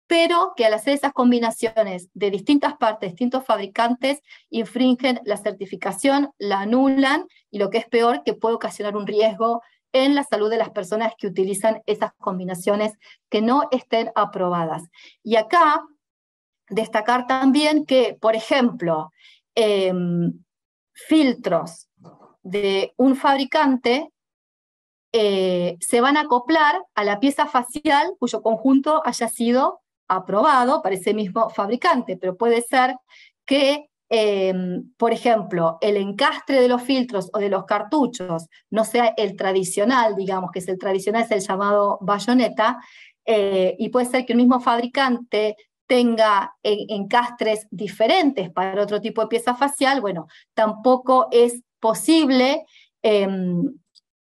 pero que al hacer esas combinaciones de distintas partes, distintos fabricantes, infringen la certificación, la anulan, y lo que es peor, que puede ocasionar un riesgo en la salud de las personas que utilizan esas combinaciones que no estén aprobadas. Y acá, destacar también que, por ejemplo, filtros de un fabricante se van a acoplar a la pieza facial cuyo conjunto haya sido aprobado para ese mismo fabricante, pero puede ser que, por ejemplo, el encastre de los filtros o de los cartuchos no sea el tradicional, digamos, que es el tradicional, es el llamado bayoneta, y puede ser que el mismo fabricante tenga encastres diferentes para otro tipo de pieza facial. Bueno, tampoco es posible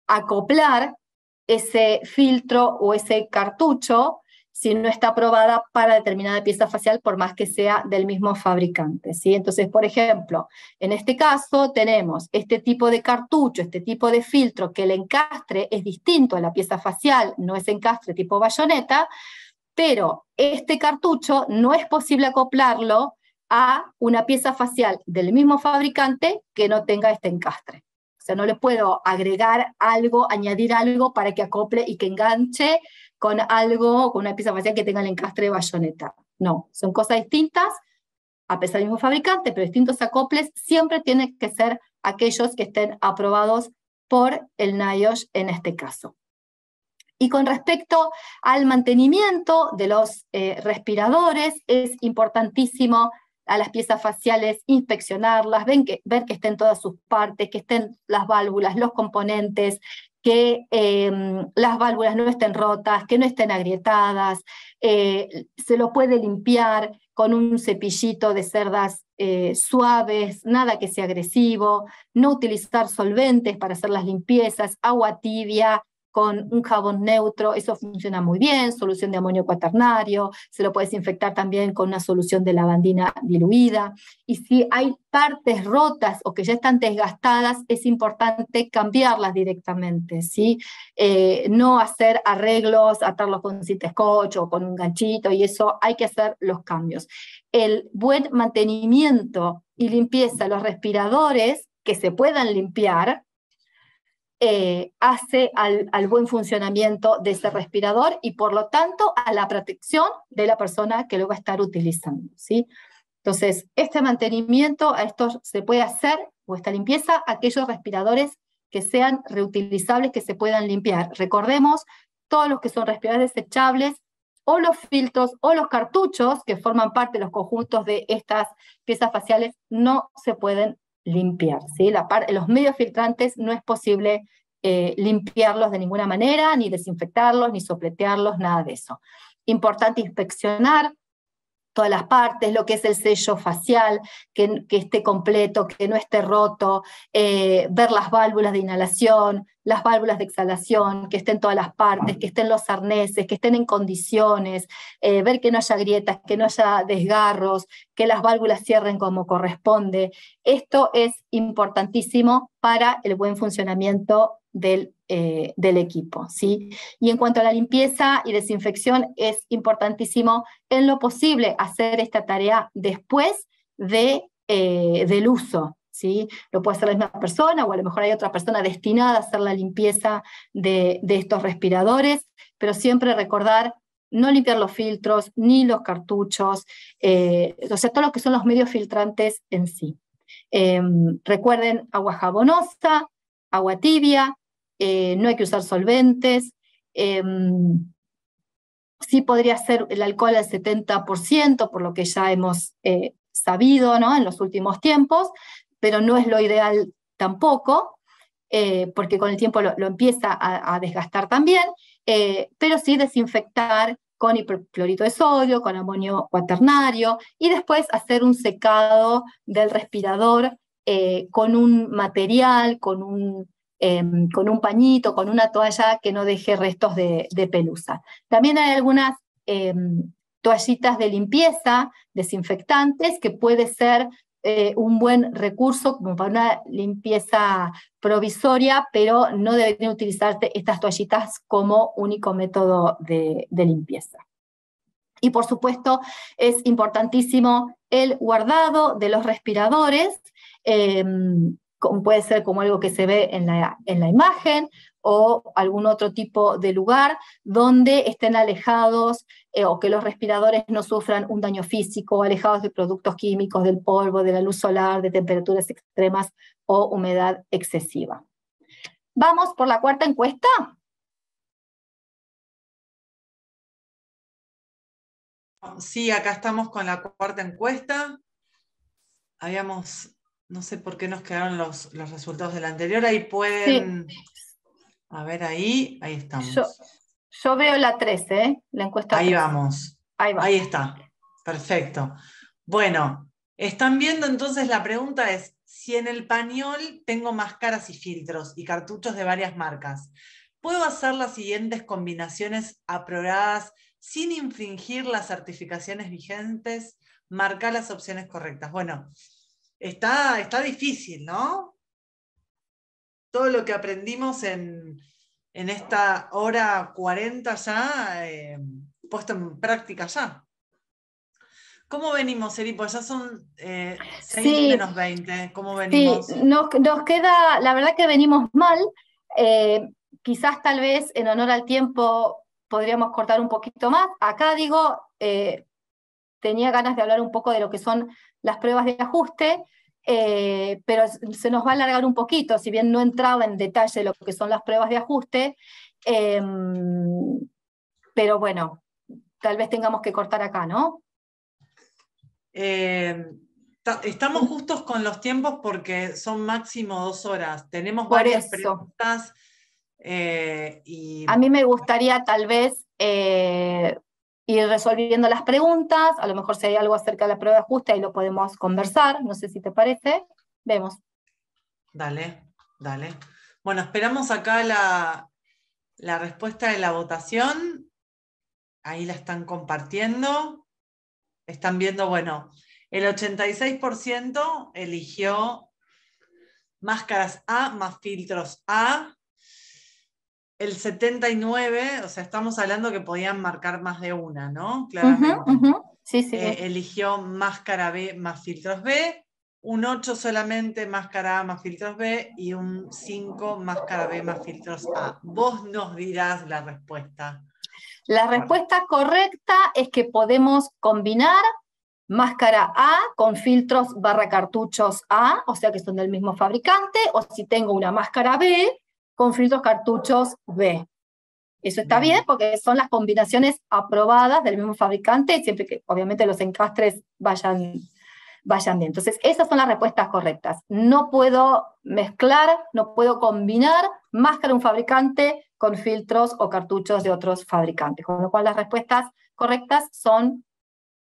acoplar ese filtro o ese cartucho si no está aprobada para determinada pieza facial, por más que sea del mismo fabricante, ¿sí? Entonces, por ejemplo, en este caso tenemos este tipo de cartucho, este tipo de filtro, que el encastre es distinto a la pieza facial, no es encastre tipo bayoneta, pero este cartucho no es posible acoplarlo a una pieza facial del mismo fabricante que no tenga este encastre. O sea, no le puedo agregar algo, añadir algo para que acople y que enganche con algo, con una pieza facial que tenga el encastre de bayoneta. No, son cosas distintas, a pesar del mismo fabricante, pero distintos acoples, siempre tienen que ser aquellos que estén aprobados por el NIOSH en este caso. Y con respecto al mantenimiento de los respiradores, es importantísimo a las piezas faciales inspeccionarlas, ver que estén todas sus partes, que estén las válvulas, los componentes, que las válvulas no estén rotas, que no estén agrietadas, se lo puede limpiar con un cepillito de cerdas suaves, nada que sea agresivo, no utilizar solventes para hacer las limpiezas, agua tibia, con un jabón neutro, eso funciona muy bien, solución de amonio cuaternario, se lo puedes desinfectar también con una solución de lavandina diluida, y si hay partes rotas o que ya están desgastadas, es importante cambiarlas directamente, ¿sí? No hacer arreglos, atarlos con cinta scotch o con un ganchito, y eso hay que hacer los cambios. El buen mantenimiento y limpieza de los respiradores que se puedan limpiar, hace al buen funcionamiento de ese respirador y por lo tanto a la protección de la persona que lo va a estar utilizando, ¿sí? Entonces, este mantenimiento, a esto se puede hacer, o esta limpieza, aquellos respiradores que sean reutilizables, que se puedan limpiar. Recordemos, todos los que son respiradores desechables, o los filtros o los cartuchos que forman parte de los conjuntos de estas piezas faciales no se pueden limpiar, ¿sí? Los medios filtrantes no es posible limpiarlos de ninguna manera, ni desinfectarlos, ni sopletearlos, nada de eso. Importante inspeccionar todas las partes, lo que es el sello facial, que esté completo, que no esté roto, ver las válvulas de inhalación, las válvulas de exhalación, que estén todas las partes, que estén los arneses, que estén en condiciones, ver que no haya grietas, que no haya desgarros, que las válvulas cierren como corresponde. Esto es importantísimo para el buen funcionamiento del equipo, ¿sí? Y en cuanto a la limpieza y desinfección, es importantísimo en lo posible hacer esta tarea después del uso, ¿sí? Lo puede hacer la misma persona o a lo mejor hay otra persona destinada a hacer la limpieza de estos respiradores, pero siempre recordar no limpiar los filtros ni los cartuchos, o sea, todo lo que son los medios filtrantes en sí. Recuerden, agua jabonosa, agua tibia, no hay que usar solventes, sí podría ser el alcohol al 70%, por lo que ya hemos sabido, ¿no?, en los últimos tiempos, pero no es lo ideal tampoco, porque con el tiempo lo empieza a desgastar también, pero sí desinfectar con hiperclorito de sodio, con amonio cuaternario, y después hacer un secado del respirador con un material, con un pañito, con una toalla que no deje restos de pelusa. También hay algunas toallitas de limpieza, desinfectantes, que puede ser un buen recurso como para una limpieza provisoria, pero no deberían utilizarse estas toallitas como único método de limpieza. Y por supuesto es importantísimo el guardado de los respiradores, puede ser como algo que se ve en la imagen, o algún otro tipo de lugar donde estén alejados o que los respiradores no sufran un daño físico, alejados de productos químicos, del polvo, de la luz solar, de temperaturas extremas o humedad excesiva. ¿Vamos por la cuarta encuesta?
Sí, acá estamos con la cuarta encuesta. No sé por qué nos quedaron los resultados de la anterior. Ahí pueden... Sí. A ver, ahí estamos.
Yo veo la 13, la encuesta 13.
Ahí vamos. Ahí está. Perfecto. Bueno, están viendo entonces, la pregunta es, si en el pañol tengo máscaras y filtros y cartuchos de varias marcas, ¿Puedo hacer las siguientes combinaciones aprobadas sin infringir las certificaciones vigentes? Marcar las opciones correctas. Bueno, está difícil, ¿no? Todo lo que aprendimos en esta hora 40 ya, puesto en práctica ya. ¿Cómo venimos, Eri? Pues ya son 6
Sí,
menos 20. ¿Cómo
sí,
venimos?
nos queda, la verdad que venimos mal. eh, Quizás tal vez en honor al tiempo podríamos cortar un poquito más. Acá digo, tenía ganas de hablar un poco de lo que son las pruebas de ajuste, pero se nos va a alargar un poquito, si bien no entraba en detalle lo que son las pruebas de ajuste, eh, pero bueno, tal vez tengamos que cortar acá, ¿no?
Estamos justos con los tiempos porque son máximo 2 horas. Tenemos
Por
varias
eso,
preguntas y
a mí me gustaría tal vez ir resolviendo las preguntas, a lo mejor si hay algo acerca de la prueba de ajuste, ahí lo podemos conversar, no sé si te parece, vemos.
dale, dale. Bueno, esperamos acá la respuesta de la votación. Ahí la están compartiendo. Están viendo, bueno, el 86% eligió máscaras A más filtros A. El 79%, o sea, estamos hablando que podían marcar más de una, ¿no?
Ujú,
Claramente.
ujú. Sí, sí.
Eligió máscara B más filtros B, un 8 solamente máscara A más filtros B y un 5 máscara B más filtros A. Vos nos dirás la respuesta.
La respuesta correcta es que podemos combinar máscara A con filtros barra cartuchos A, o sea que son del mismo fabricante, o si tengo una máscara B con filtros cartuchos B. Eso está bien
Bien,
porque son las combinaciones aprobadas del mismo fabricante, siempre que obviamente los encastres vayan bien. Entonces, esas son las respuestas correctas. No puedo mezclar, no puedo combinar máscara de un fabricante con filtros o cartuchos de otros fabricantes. Con lo cual, las respuestas correctas son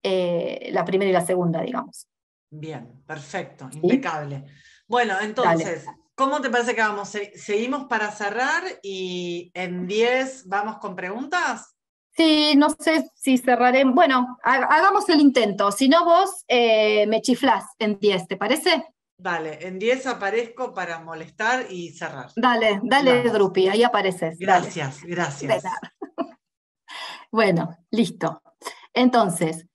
la primera y la segunda, digamos.
bien, perfecto,
¿Sí?
impecable. Bueno,
Dale.
entonces, ¿cómo te parece que vamos? ¿Seguimos para cerrar y en 10 vamos con preguntas?
Sí, no sé si cerraré. Bueno, hagamos el intento. Si no, vos me chiflás en 10, ¿te parece?
Vale, en 10 aparezco para molestar y cerrar.
Dale,
Y
dale,
vamos.
Drupi, ahí apareces. Dale.
Gracias,
De
gracias.
nada. Bueno, listo. Entonces,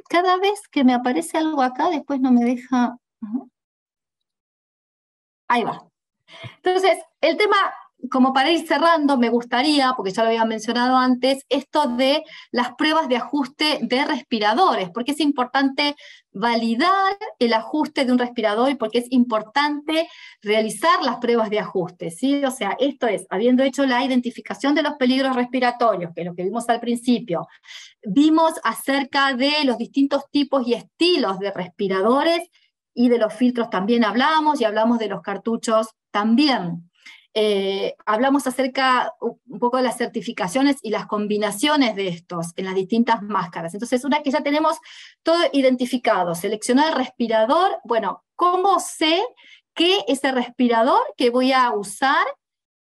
cada vez que me aparece algo acá, después no me deja. Ahí va. Entonces, el tema, como para ir cerrando, me gustaría, porque ya lo había mencionado antes, esto de las pruebas de ajuste de respiradores, porque es importante validar el ajuste de un respirador y porque es importante realizar las pruebas de ajuste, ¿sí? O sea, esto es, habiendo hecho la identificación de los peligros respiratorios, que es lo que vimos al principio, vimos acerca de los distintos tipos y estilos de respiradores y de los filtros también hablamos y hablamos de los cartuchos también. Hablamos acerca un poco de las certificaciones y las combinaciones de estos en las distintas máscaras. Entonces, una vez que ya tenemos todo identificado, seleccionado el respirador, bueno, ¿cómo sé que ese respirador que voy a usar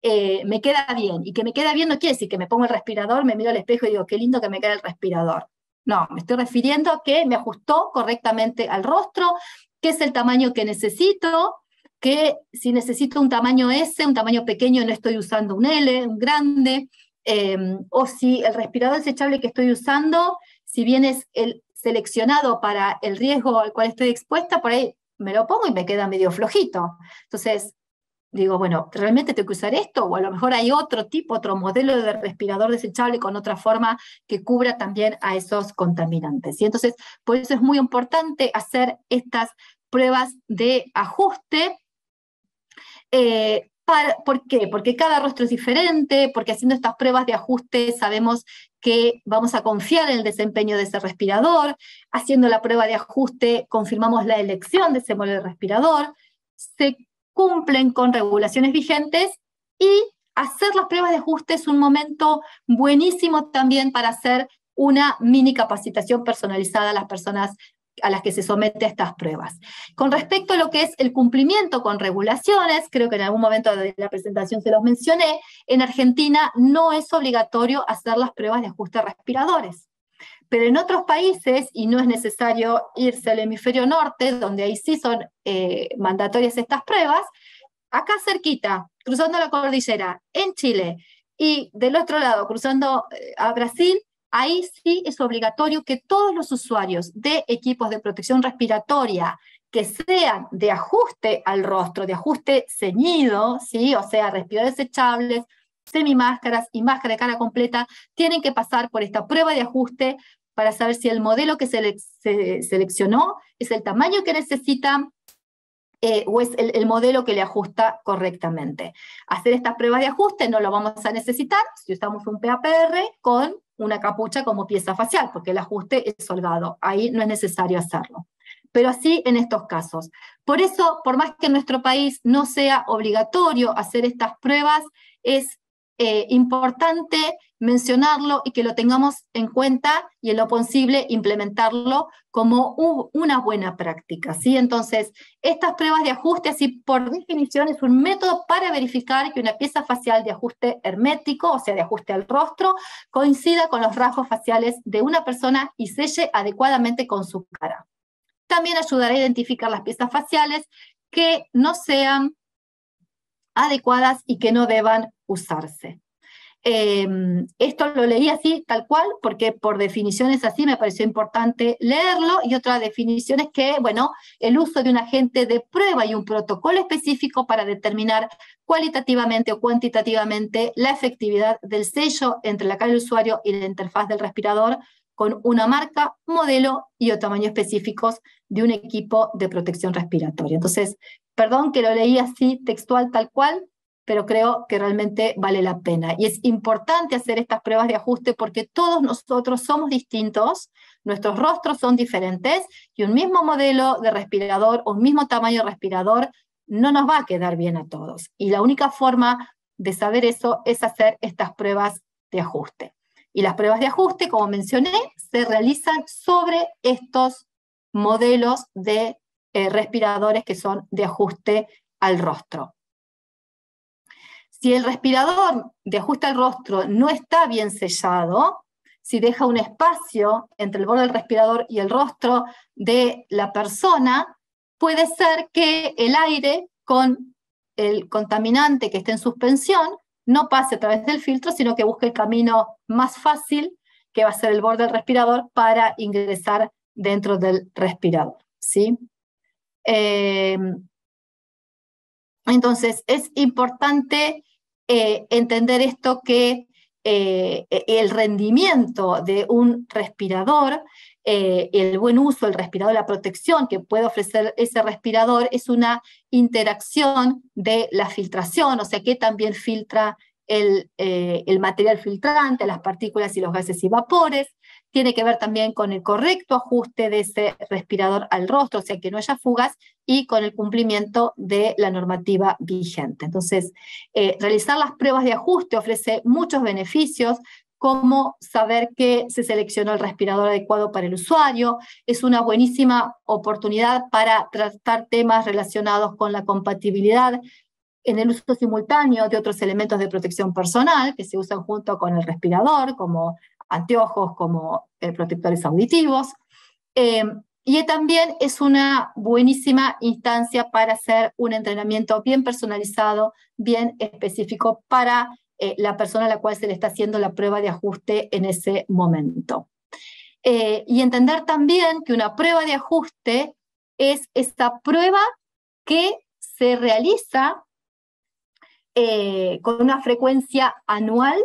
me queda bien? Y que me queda bien no quiere decir que me pongo el respirador, me miro al espejo y digo, qué lindo que me queda el respirador. No, me estoy refiriendo a que me ajustó correctamente al rostro, qué es el tamaño que necesito, que si necesito un tamaño S, un tamaño pequeño, no estoy usando un L, un grande, o si el respirador desechable que estoy usando, si bien es el seleccionado para el riesgo al cual estoy expuesta, por ahí me lo pongo y me queda medio flojito. Entonces, digo, bueno, ¿realmente tengo que usar esto? O a lo mejor hay otro tipo, otro modelo de respirador desechable con otra forma que cubra también a esos contaminantes. Y entonces, por eso es muy importante hacer estas pruebas de ajuste. ¿Por qué? Porque cada rostro es diferente, porque haciendo estas pruebas de ajuste sabemos que vamos a confiar en el desempeño de ese respirador. Haciendo la prueba de ajuste confirmamos la elección de ese modelo de respirador. Se cumplen con regulaciones vigentes y hacer las pruebas de ajuste es un momento buenísimo también para hacer una mini capacitación personalizada a las personas a las que se somete a estas pruebas. Con respecto a lo que es el cumplimiento con regulaciones, creo que en algún momento de la presentación se los mencioné, en Argentina no es obligatorio hacer las pruebas de ajuste de respiradores. Pero en otros países, y no es necesario irse al hemisferio norte, donde ahí sí son mandatorias estas pruebas, acá cerquita, cruzando la cordillera, en Chile, y del otro lado, cruzando a Brasil, ahí sí es obligatorio que todos los usuarios de equipos de protección respiratoria que sean de ajuste al rostro, de ajuste ceñido, ¿sí? O sea, respiradores desechables, semimáscaras y máscara de cara completa, tienen que pasar por esta prueba de ajuste para saber si el modelo que se seleccionó es el tamaño que necesita o es el modelo que le ajusta correctamente. Hacer estas pruebas de ajuste no lo vamos a necesitar si usamos un PAPR con una capucha como pieza facial, porque el ajuste es holgado, ahí no es necesario hacerlo. Pero así en estos casos. Por eso, por más que en nuestro país no sea obligatorio hacer estas pruebas, es importante mencionarlo y que lo tengamos en cuenta y en lo posible implementarlo como una buena práctica, ¿sí? Entonces, estas pruebas de ajuste, así por definición, es un método para verificar que una pieza facial de ajuste hermético, o sea, de ajuste al rostro, coincida con los rasgos faciales de una persona y selle adecuadamente con su cara. También ayudará a identificar las piezas faciales que no sean adecuadas y que no deban usarse. Esto lo leí así, tal cual, porque por definiciones así me pareció importante leerlo, y otra definición es que, bueno, el uso de un agente de prueba y un protocolo específico para determinar cualitativamente o cuantitativamente la efectividad del sello entre la cara del usuario y la interfaz del respirador con una marca, modelo y o tamaño específicos de un equipo de protección respiratoria. Entonces, perdón que lo leí así textual tal cual, pero creo que realmente vale la pena. Y es importante hacer estas pruebas de ajuste porque todos nosotros somos distintos, nuestros rostros son diferentes, y un mismo modelo de respirador o un mismo tamaño de respirador no nos va a quedar bien a todos. Y la única forma de saber eso es hacer estas pruebas de ajuste. Y las pruebas de ajuste, como mencioné, se realizan sobre estos modelos de respiradores que son de ajuste al rostro. Si el respirador de ajuste al rostro no está bien sellado, si deja un espacio entre el borde del respirador y el rostro de la persona, puede ser que el aire con el contaminante que esté en suspensión no pase a través del filtro, sino que busque el camino más fácil, que va a ser el borde del respirador, para ingresar dentro del respirador, ¿sí? Entonces, es importante entender esto, que el rendimiento de un respirador, el buen uso del respirador, la protección que puede ofrecer ese respirador, es una interacción de la filtración, o sea, que también filtra el material filtrante, las partículas y los gases y vapores. Tiene que ver también con el correcto ajuste de ese respirador al rostro, o sea, que no haya fugas, y con el cumplimiento de la normativa vigente. Entonces, realizar las pruebas de ajuste ofrece muchos beneficios, como saber que se seleccionó el respirador adecuado para el usuario. Es una buenísima oportunidad para tratar temas relacionados con la compatibilidad en el uso simultáneo de otros elementos de protección personal que se usan junto con el respirador, como anteojos, como protectores auditivos. Y también es una buenísima instancia para hacer un entrenamiento bien personalizado, bien específico para la persona a la cual se le está haciendo la prueba de ajuste en ese momento. Y entender también que una prueba de ajuste es esta prueba que se realiza con una frecuencia anual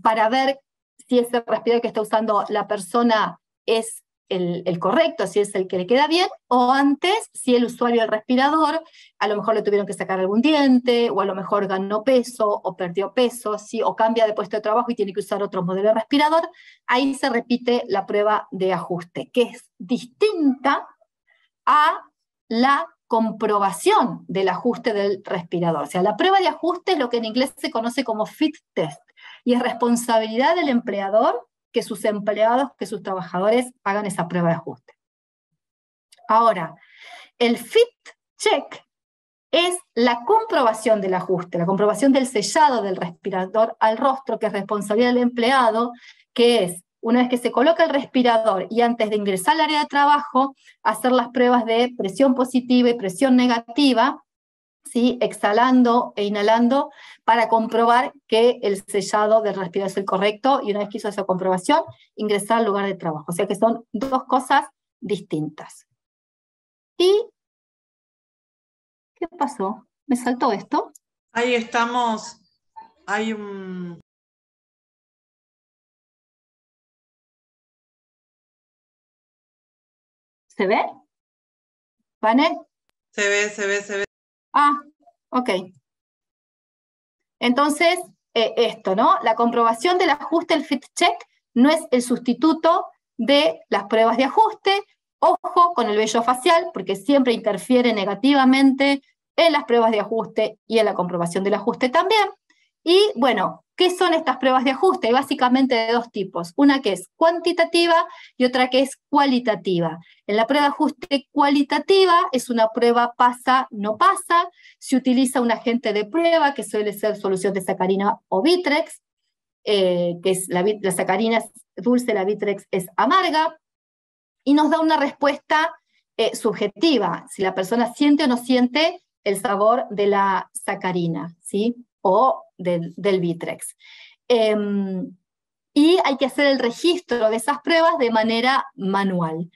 para ver si ese respirador que está usando la persona es el correcto, si es el que le queda bien, o antes, si el usuario del respirador, a lo mejor le tuvieron que sacar algún diente, o a lo mejor ganó peso, o perdió peso, ¿sí? O cambia de puesto de trabajo y tiene que usar otro modelo de respirador, ahí se repite la prueba de ajuste, que es distinta a la comprobación del ajuste del respirador. O sea, la prueba de ajuste es lo que en inglés se conoce como fit test, y es responsabilidad del empleador que sus empleados, que sus trabajadores hagan esa prueba de ajuste. Ahora, el fit check es la comprobación del ajuste, la comprobación del sellado del respirador al rostro, que es responsabilidad del empleado, que es, una vez que se coloca el respirador y antes de ingresar al área de trabajo, hacer las pruebas de presión positiva y presión negativa, ¿sí? Exhalando e inhalando, para comprobar que el sellado del respirador es el correcto, y una vez que hizo esa comprobación, ingresar al lugar de trabajo. O sea que son dos cosas distintas. ¿Y qué pasó? ¿Me saltó esto?
Ahí estamos. Hay un...
¿Se ve? ¿Vane?
Se ve.
Ah, ok. Entonces, esto, ¿no? La comprobación del ajuste, el fit check, no es el sustituto de las pruebas de ajuste. Ojo con el vello facial, porque siempre interfiere negativamente en las pruebas de ajuste y en la comprobación del ajuste también. Y bueno, ¿qué son estas pruebas de ajuste? Hay básicamente de dos tipos, una que es cuantitativa y otra que es cualitativa. En la prueba de ajuste cualitativa es una prueba pasa, no pasa, se utiliza un agente de prueba que suele ser solución de sacarina o Vitrex, que es la sacarina es dulce, la Vitrex es amarga, y nos da una respuesta subjetiva, si la persona siente o no siente el sabor de la sacarina, ¿sí? O del Vitrex. Y hay que hacer el registro de esas pruebas de manera manual.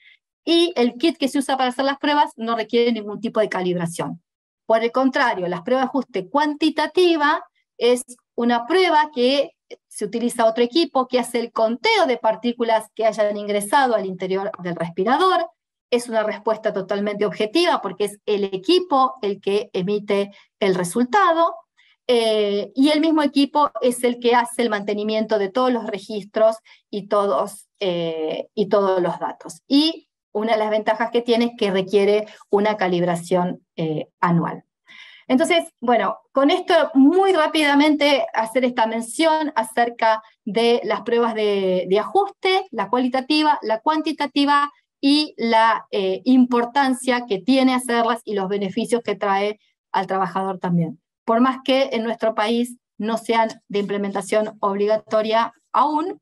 Y el kit que se usa para hacer las pruebas no requiere ningún tipo de calibración. Por el contrario, las pruebas de ajuste cuantitativa es una prueba que se utiliza otro equipo que hace el conteo de partículas que hayan ingresado al interior del respirador. Es una respuesta totalmente objetiva porque es el equipo el que emite el resultado. Y el mismo equipo es el que hace el mantenimiento de todos los registros y todos los datos. Y una de las ventajas que tiene es que requiere una calibración anual. Entonces, bueno, con esto muy rápidamente hacer esta mención acerca de las pruebas de ajuste, la cualitativa, la cuantitativa y la importancia que tiene hacerlas y los beneficios que trae al trabajador también. Por más que en nuestro país no sean de implementación obligatoria aún,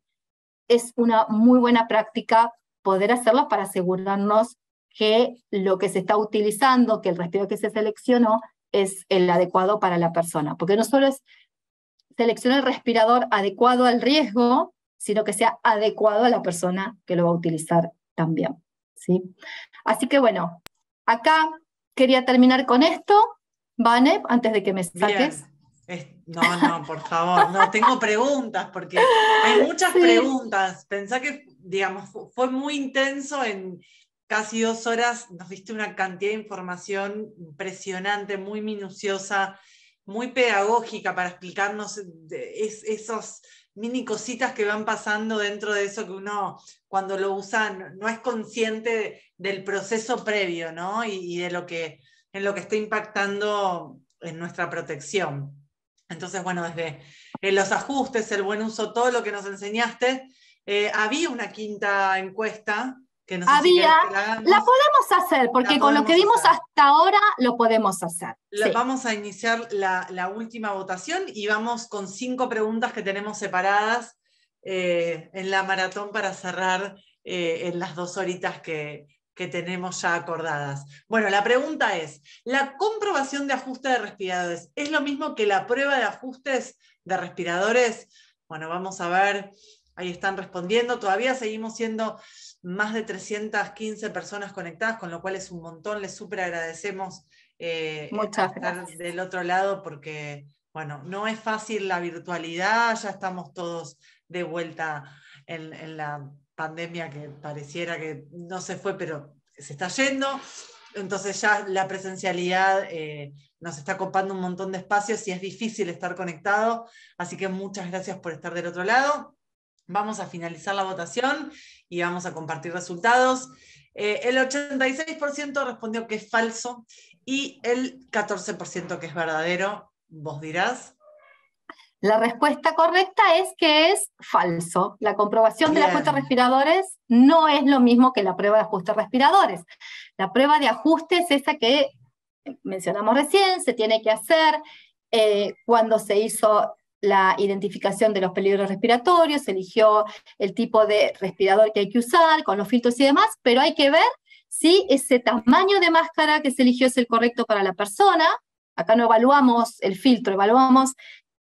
es una muy buena práctica poder hacerlo para asegurarnos que lo que se está utilizando, que el respirador que se seleccionó, es el adecuado para la persona. Porque no solo es seleccionar el respirador adecuado al riesgo, sino que sea adecuado a la persona que lo va a utilizar también, ¿sí? Así que bueno, acá quería terminar con esto. Vane, antes de que me saques.
No, por favor, no, tengo preguntas, porque hay muchas preguntas. Pensá que, digamos, fue muy intenso, en casi 2 horas nos diste una cantidad de información impresionante, muy minuciosa, muy pedagógica para explicarnos esos mini cositas que van pasando dentro de eso que uno, cuando lo usa, no es consciente del proceso previo, ¿no? Y de lo que en lo que está impactando en nuestra protección. Entonces, bueno, desde los ajustes, el buen uso, todo lo que nos enseñaste, había una quinta encuesta que no sé si querés que la hagamos.
La podemos hacer, porque con lo que vimos hasta ahora lo podemos hacer.
Sí. Vamos a iniciar la última votación y vamos con 5 preguntas que tenemos separadas en la maratón para cerrar en las 2 horitas que tenemos ya acordadas. Bueno, la pregunta es, ¿la comprobación de ajuste de respiradores es lo mismo que la prueba de ajustes de respiradores? Bueno, vamos a ver, ahí están respondiendo, todavía seguimos siendo más de 315 personas conectadas, con lo cual es un montón, les súper agradecemos estar del otro lado, porque, bueno, no es fácil la virtualidad, ya estamos todos de vuelta en la pandemia que pareciera que no se fue, pero se está yendo. Entonces ya la presencialidad nos está copando un montón de espacios y es difícil estar conectado. Así que muchas gracias por estar del otro lado. Vamos a finalizar la votación y vamos a compartir resultados. El 86% respondió que es falso y el 14% que es verdadero. Vos dirás.
La respuesta correcta es que es falso. La comprobación de
Bien.
ajustes respiradores no es lo mismo que la prueba de ajustes respiradores. La prueba de ajuste es esa que mencionamos recién, se tiene que hacer cuando se hizo la identificación de los peligros respiratorios, se eligió el tipo de respirador que hay que usar, con los filtros y demás, pero hay que ver si ese tamaño de máscara que se eligió es el correcto para la persona. Acá no evaluamos el filtro, evaluamos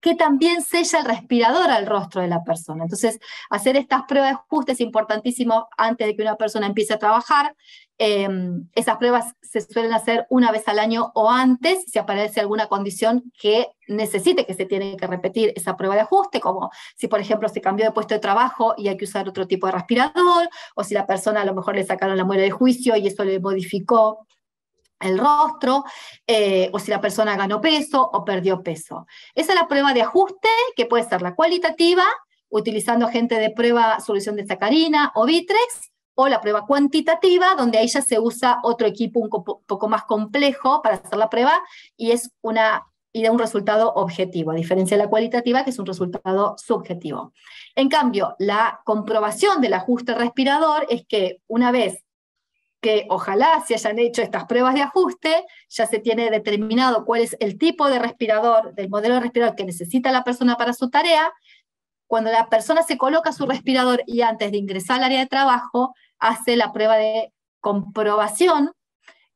que también sella el respirador al rostro de la persona. Entonces, hacer estas pruebas de ajuste es importantísimo antes de que una persona empiece a trabajar. Esas pruebas se suelen hacer una vez al año o antes, si aparece alguna condición que necesite que se tiene que repetir esa prueba de ajuste, como si, por ejemplo, se cambió de puesto de trabajo y hay que usar otro tipo de respirador, o si la persona a lo mejor le sacaron la muela de juicio y eso le modificó el rostro, o si la persona ganó peso o perdió peso. Esa es la prueba de ajuste, que puede ser la cualitativa, utilizando agente de prueba, solución de sacarina o Vitrex, o la prueba cuantitativa, donde ahí ya se usa otro equipo un poco más complejo para hacer la prueba, y da un resultado objetivo, a diferencia de la cualitativa, que es un resultado subjetivo. En cambio, la comprobación del ajuste respirador es que una vez que ojalá se hayan hecho estas pruebas de ajuste, ya se tiene determinado cuál es el tipo de respirador, del modelo de respirador que necesita la persona para su tarea. Cuando la persona se coloca su respirador y antes de ingresar al área de trabajo, hace la prueba de comprobación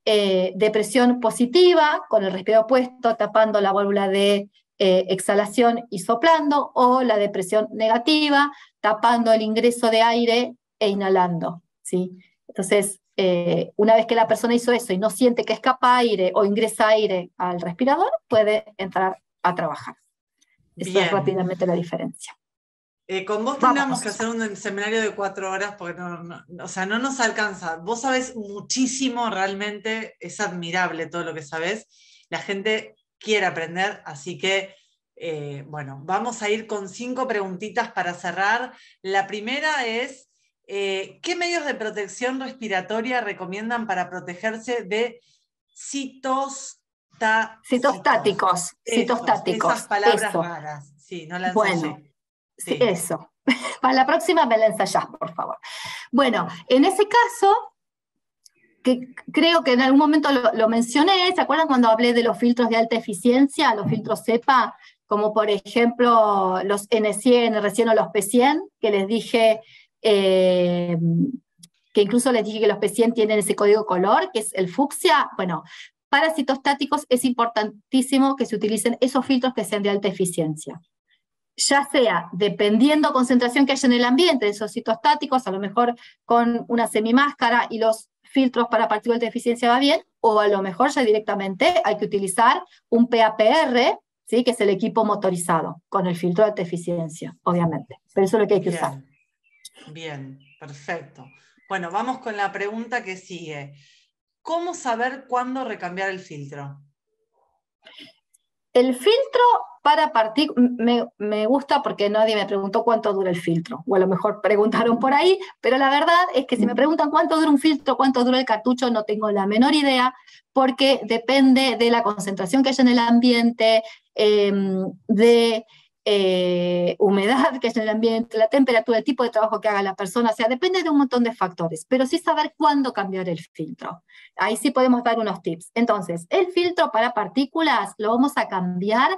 de presión positiva, con el respirador puesto, tapando la válvula de exhalación y soplando, o la de presión negativa, tapando el ingreso de aire e inhalando, ¿sí? Entonces, una vez que la persona hizo eso y no siente que escapa aire o ingresa aire al respirador, puede entrar a trabajar. Eso es rápidamente la diferencia.
Con vos tendríamos que hacer un seminario de 4 horas porque o sea, no nos alcanza. Vos sabés muchísimo, realmente es admirable todo lo que sabés. La gente quiere aprender, así que bueno, vamos a ir con 5 preguntitas para cerrar. La primera es, ¿qué medios de protección respiratoria recomiendan para protegerse de
citostáticos?
Esas palabras raras. Sí, no la ensayé.
Bueno, sí. Eso. Para la próxima me la ensayás, por favor. Bueno, en ese caso, que creo que en algún momento lo mencioné, ¿se acuerdan cuando hablé de los filtros de alta eficiencia, los filtros CEPA, como por ejemplo los N100, N100 o los P100, que les dije, que incluso les dije que los P100 tienen ese código color, que es el fucsia? Bueno, para citostáticos es importantísimo que se utilicen esos filtros que sean de alta eficiencia. Ya sea dependiendo concentración que haya en el ambiente de esos citostáticos, a lo mejor con una semimáscara y los filtros para partículas de eficiencia va bien, o a lo mejor ya directamente hay que utilizar un PAPR, ¿sí? Que es el equipo motorizado, con el filtro de alta eficiencia, obviamente. Pero eso es lo que hay que usar.
Bien, perfecto. Bueno, vamos con la pregunta que sigue. ¿Cómo saber cuándo recambiar el filtro?
El filtro para partículas, me gusta porque nadie me preguntó cuánto dura el filtro, o a lo mejor preguntaron por ahí, pero la verdad es que si me preguntan cuánto dura un filtro, cuánto dura el cartucho, no tengo la menor idea, porque depende de la concentración que haya en el ambiente, de humedad que haya en el ambiente, la temperatura, el tipo de trabajo que haga la persona, o sea, depende de un montón de factores, pero sí saber cuándo cambiar el filtro. Ahí sí podemos dar unos tips. Entonces, el filtro para partículas lo vamos a cambiar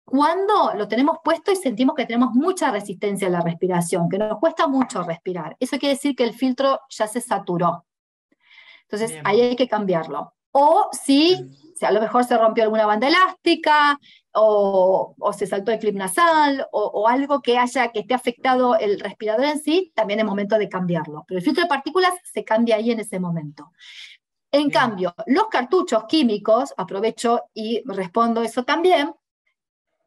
cuando lo tenemos puesto y sentimos que tenemos mucha resistencia a la respiración, que nos cuesta mucho respirar. Eso quiere decir que el filtro ya se saturó. Entonces, bien, ahí hay que cambiarlo. O si a lo mejor se rompió alguna banda elástica, o se saltó el clip nasal, o algo que esté afectado el respirador en sí, también es momento de cambiarlo. Pero el filtro de partículas se cambia ahí en ese momento. En cambio, los cartuchos químicos, aprovecho y respondo eso también,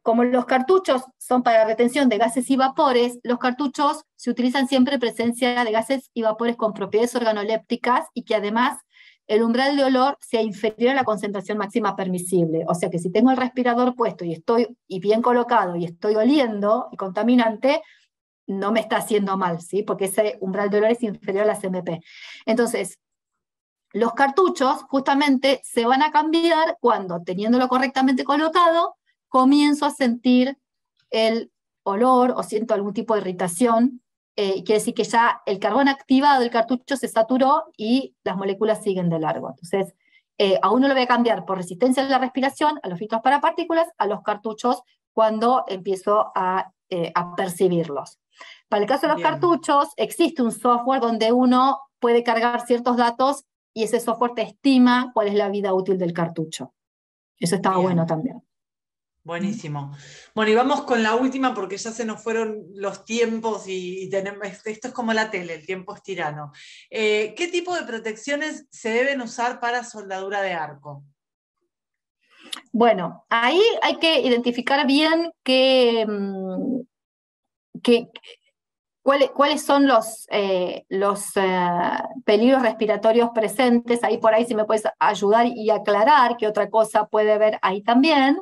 como los cartuchos son para retención de gases y vapores, los cartuchos se utilizan siempre en presencia de gases y vapores con propiedades organolépticas y que además el umbral de olor sea inferior a la concentración máxima permisible. O sea que si tengo el respirador puesto y bien colocado y estoy oliendo y contaminante, no me está haciendo mal, ¿sí? Porque ese umbral de olor es inferior a la CMP. Entonces, los cartuchos justamente se van a cambiar cuando, teniéndolo correctamente colocado, comienzo a sentir el olor o siento algún tipo de irritación, quiere decir que ya el carbón activado del cartucho se saturó y las moléculas siguen de largo. Entonces, a uno lo voy a cambiar por resistencia a la respiración, a los filtros para partículas, a los cartuchos cuando empiezo a percibirlos. Para el caso de los cartuchos, existe un software donde uno puede cargar ciertos datos y ese software te estima cuál es la vida útil del cartucho. Eso está bueno también.
Buenísimo. Bueno, y vamos con la última porque ya se nos fueron los tiempos y tenemos, esto es como la tele, el tiempo es tirano. ¿Qué tipo de protecciones se deben usar para soldadura de arco?
Bueno, ahí hay que identificar bien cuáles son los peligros respiratorios presentes. Ahí por ahí si me puedes ayudar y aclarar qué otra cosa puede haber ahí también.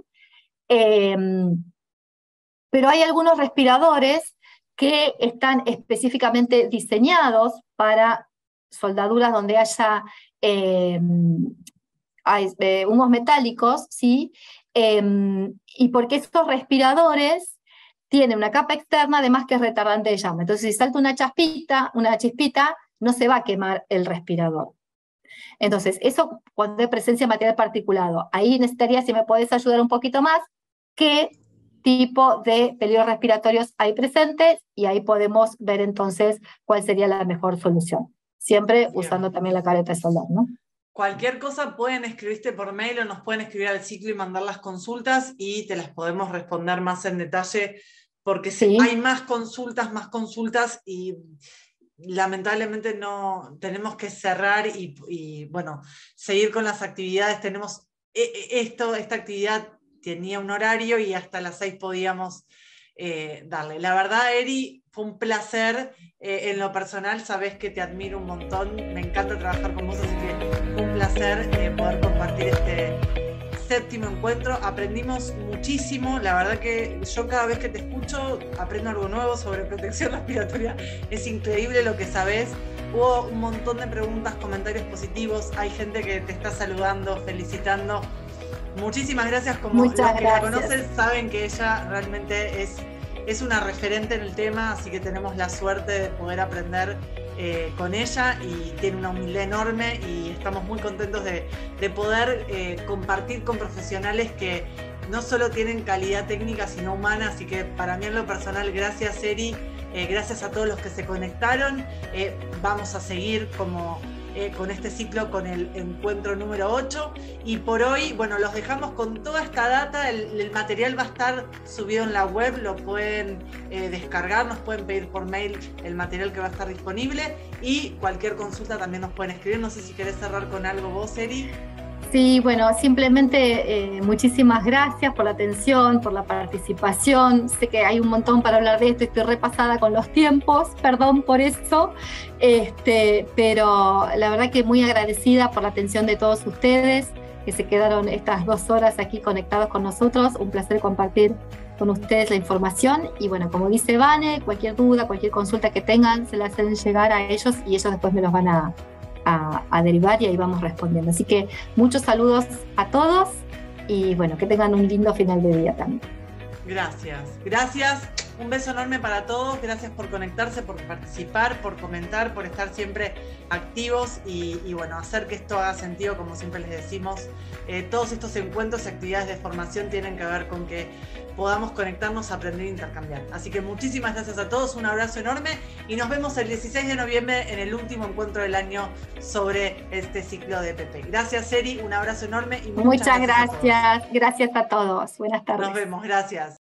Pero hay algunos respiradores que están específicamente diseñados para soldaduras donde haya humos metálicos, ¿sí? Y porque estos respiradores tienen una capa externa además que es retardante de llama. Entonces si salta una chispita, no se va a quemar el respirador. Entonces, eso cuando hay presencia de material particulado. Ahí necesitaría, si me podés ayudar un poquito más, qué tipo de peligros respiratorios hay presentes y ahí podemos ver entonces cuál sería la mejor solución. Siempre usando también la careta de soldar, ¿no?
Cualquier cosa pueden escribirte por mail o nos pueden escribir al ciclo y mandar las consultas y te las podemos responder más en detalle porque sí, hay más consultas y lamentablemente no tenemos que cerrar y bueno, seguir con las actividades. Tenemos esta actividad tenía un horario y hasta las 6 podíamos darle. La verdad, Eri, fue un placer. En lo personal, sabes que te admiro un montón. Me encanta trabajar con vos, así que fue un placer poder compartir este 7º encuentro. Aprendimos muchísimo. La verdad que yo cada vez que te escucho aprendo algo nuevo sobre protección respiratoria. Es increíble lo que sabes. Hubo un montón de preguntas, comentarios positivos. Hay gente que te está saludando, felicitando. Muchísimas gracias. Como los que la conocen saben que ella realmente es una referente en el tema, así que tenemos la suerte de poder aprender con ella y tiene una humildad enorme y estamos muy contentos de poder compartir con profesionales que no solo tienen calidad técnica sino humana, así que para mí en lo personal, gracias Eri, gracias a todos los que se conectaron. Vamos a seguir con este ciclo, con el encuentro número 8 y por hoy, bueno, los dejamos con toda esta data. El material va a estar subido en la web, lo pueden descargar, nos pueden pedir por mail el material que va a estar disponible y cualquier consulta también nos pueden escribir. No sé si querés cerrar con algo vos, Eri.
Sí, bueno, simplemente muchísimas gracias por la atención, por la participación. Sé que hay un montón para hablar de esto, estoy repasada con los tiempos, perdón por eso, pero la verdad que muy agradecida por la atención de todos ustedes, que se quedaron estas 2 horas aquí conectados con nosotros. Un placer compartir con ustedes la información y bueno, como dice Vane, cualquier duda, cualquier consulta que tengan, se la hacen llegar a ellos y ellos después me los van a derivar y ahí vamos respondiendo. Así que muchos saludos a todos y bueno, que tengan un lindo final de día también.
Gracias. Un beso enorme para todos. Gracias por conectarse, por participar, por comentar, por estar siempre activos y bueno, hacer que esto haga sentido, como siempre les decimos. Todos estos encuentros y actividades de formación tienen que ver con que podamos conectarnos, aprender e intercambiar. Así que muchísimas gracias a todos, un abrazo enorme y nos vemos el 16 de noviembre en el último encuentro del año sobre este ciclo de EPP. Gracias, Eri, un abrazo enorme y muchas gracias.
Gracias a todos. Buenas tardes.
Nos vemos, gracias.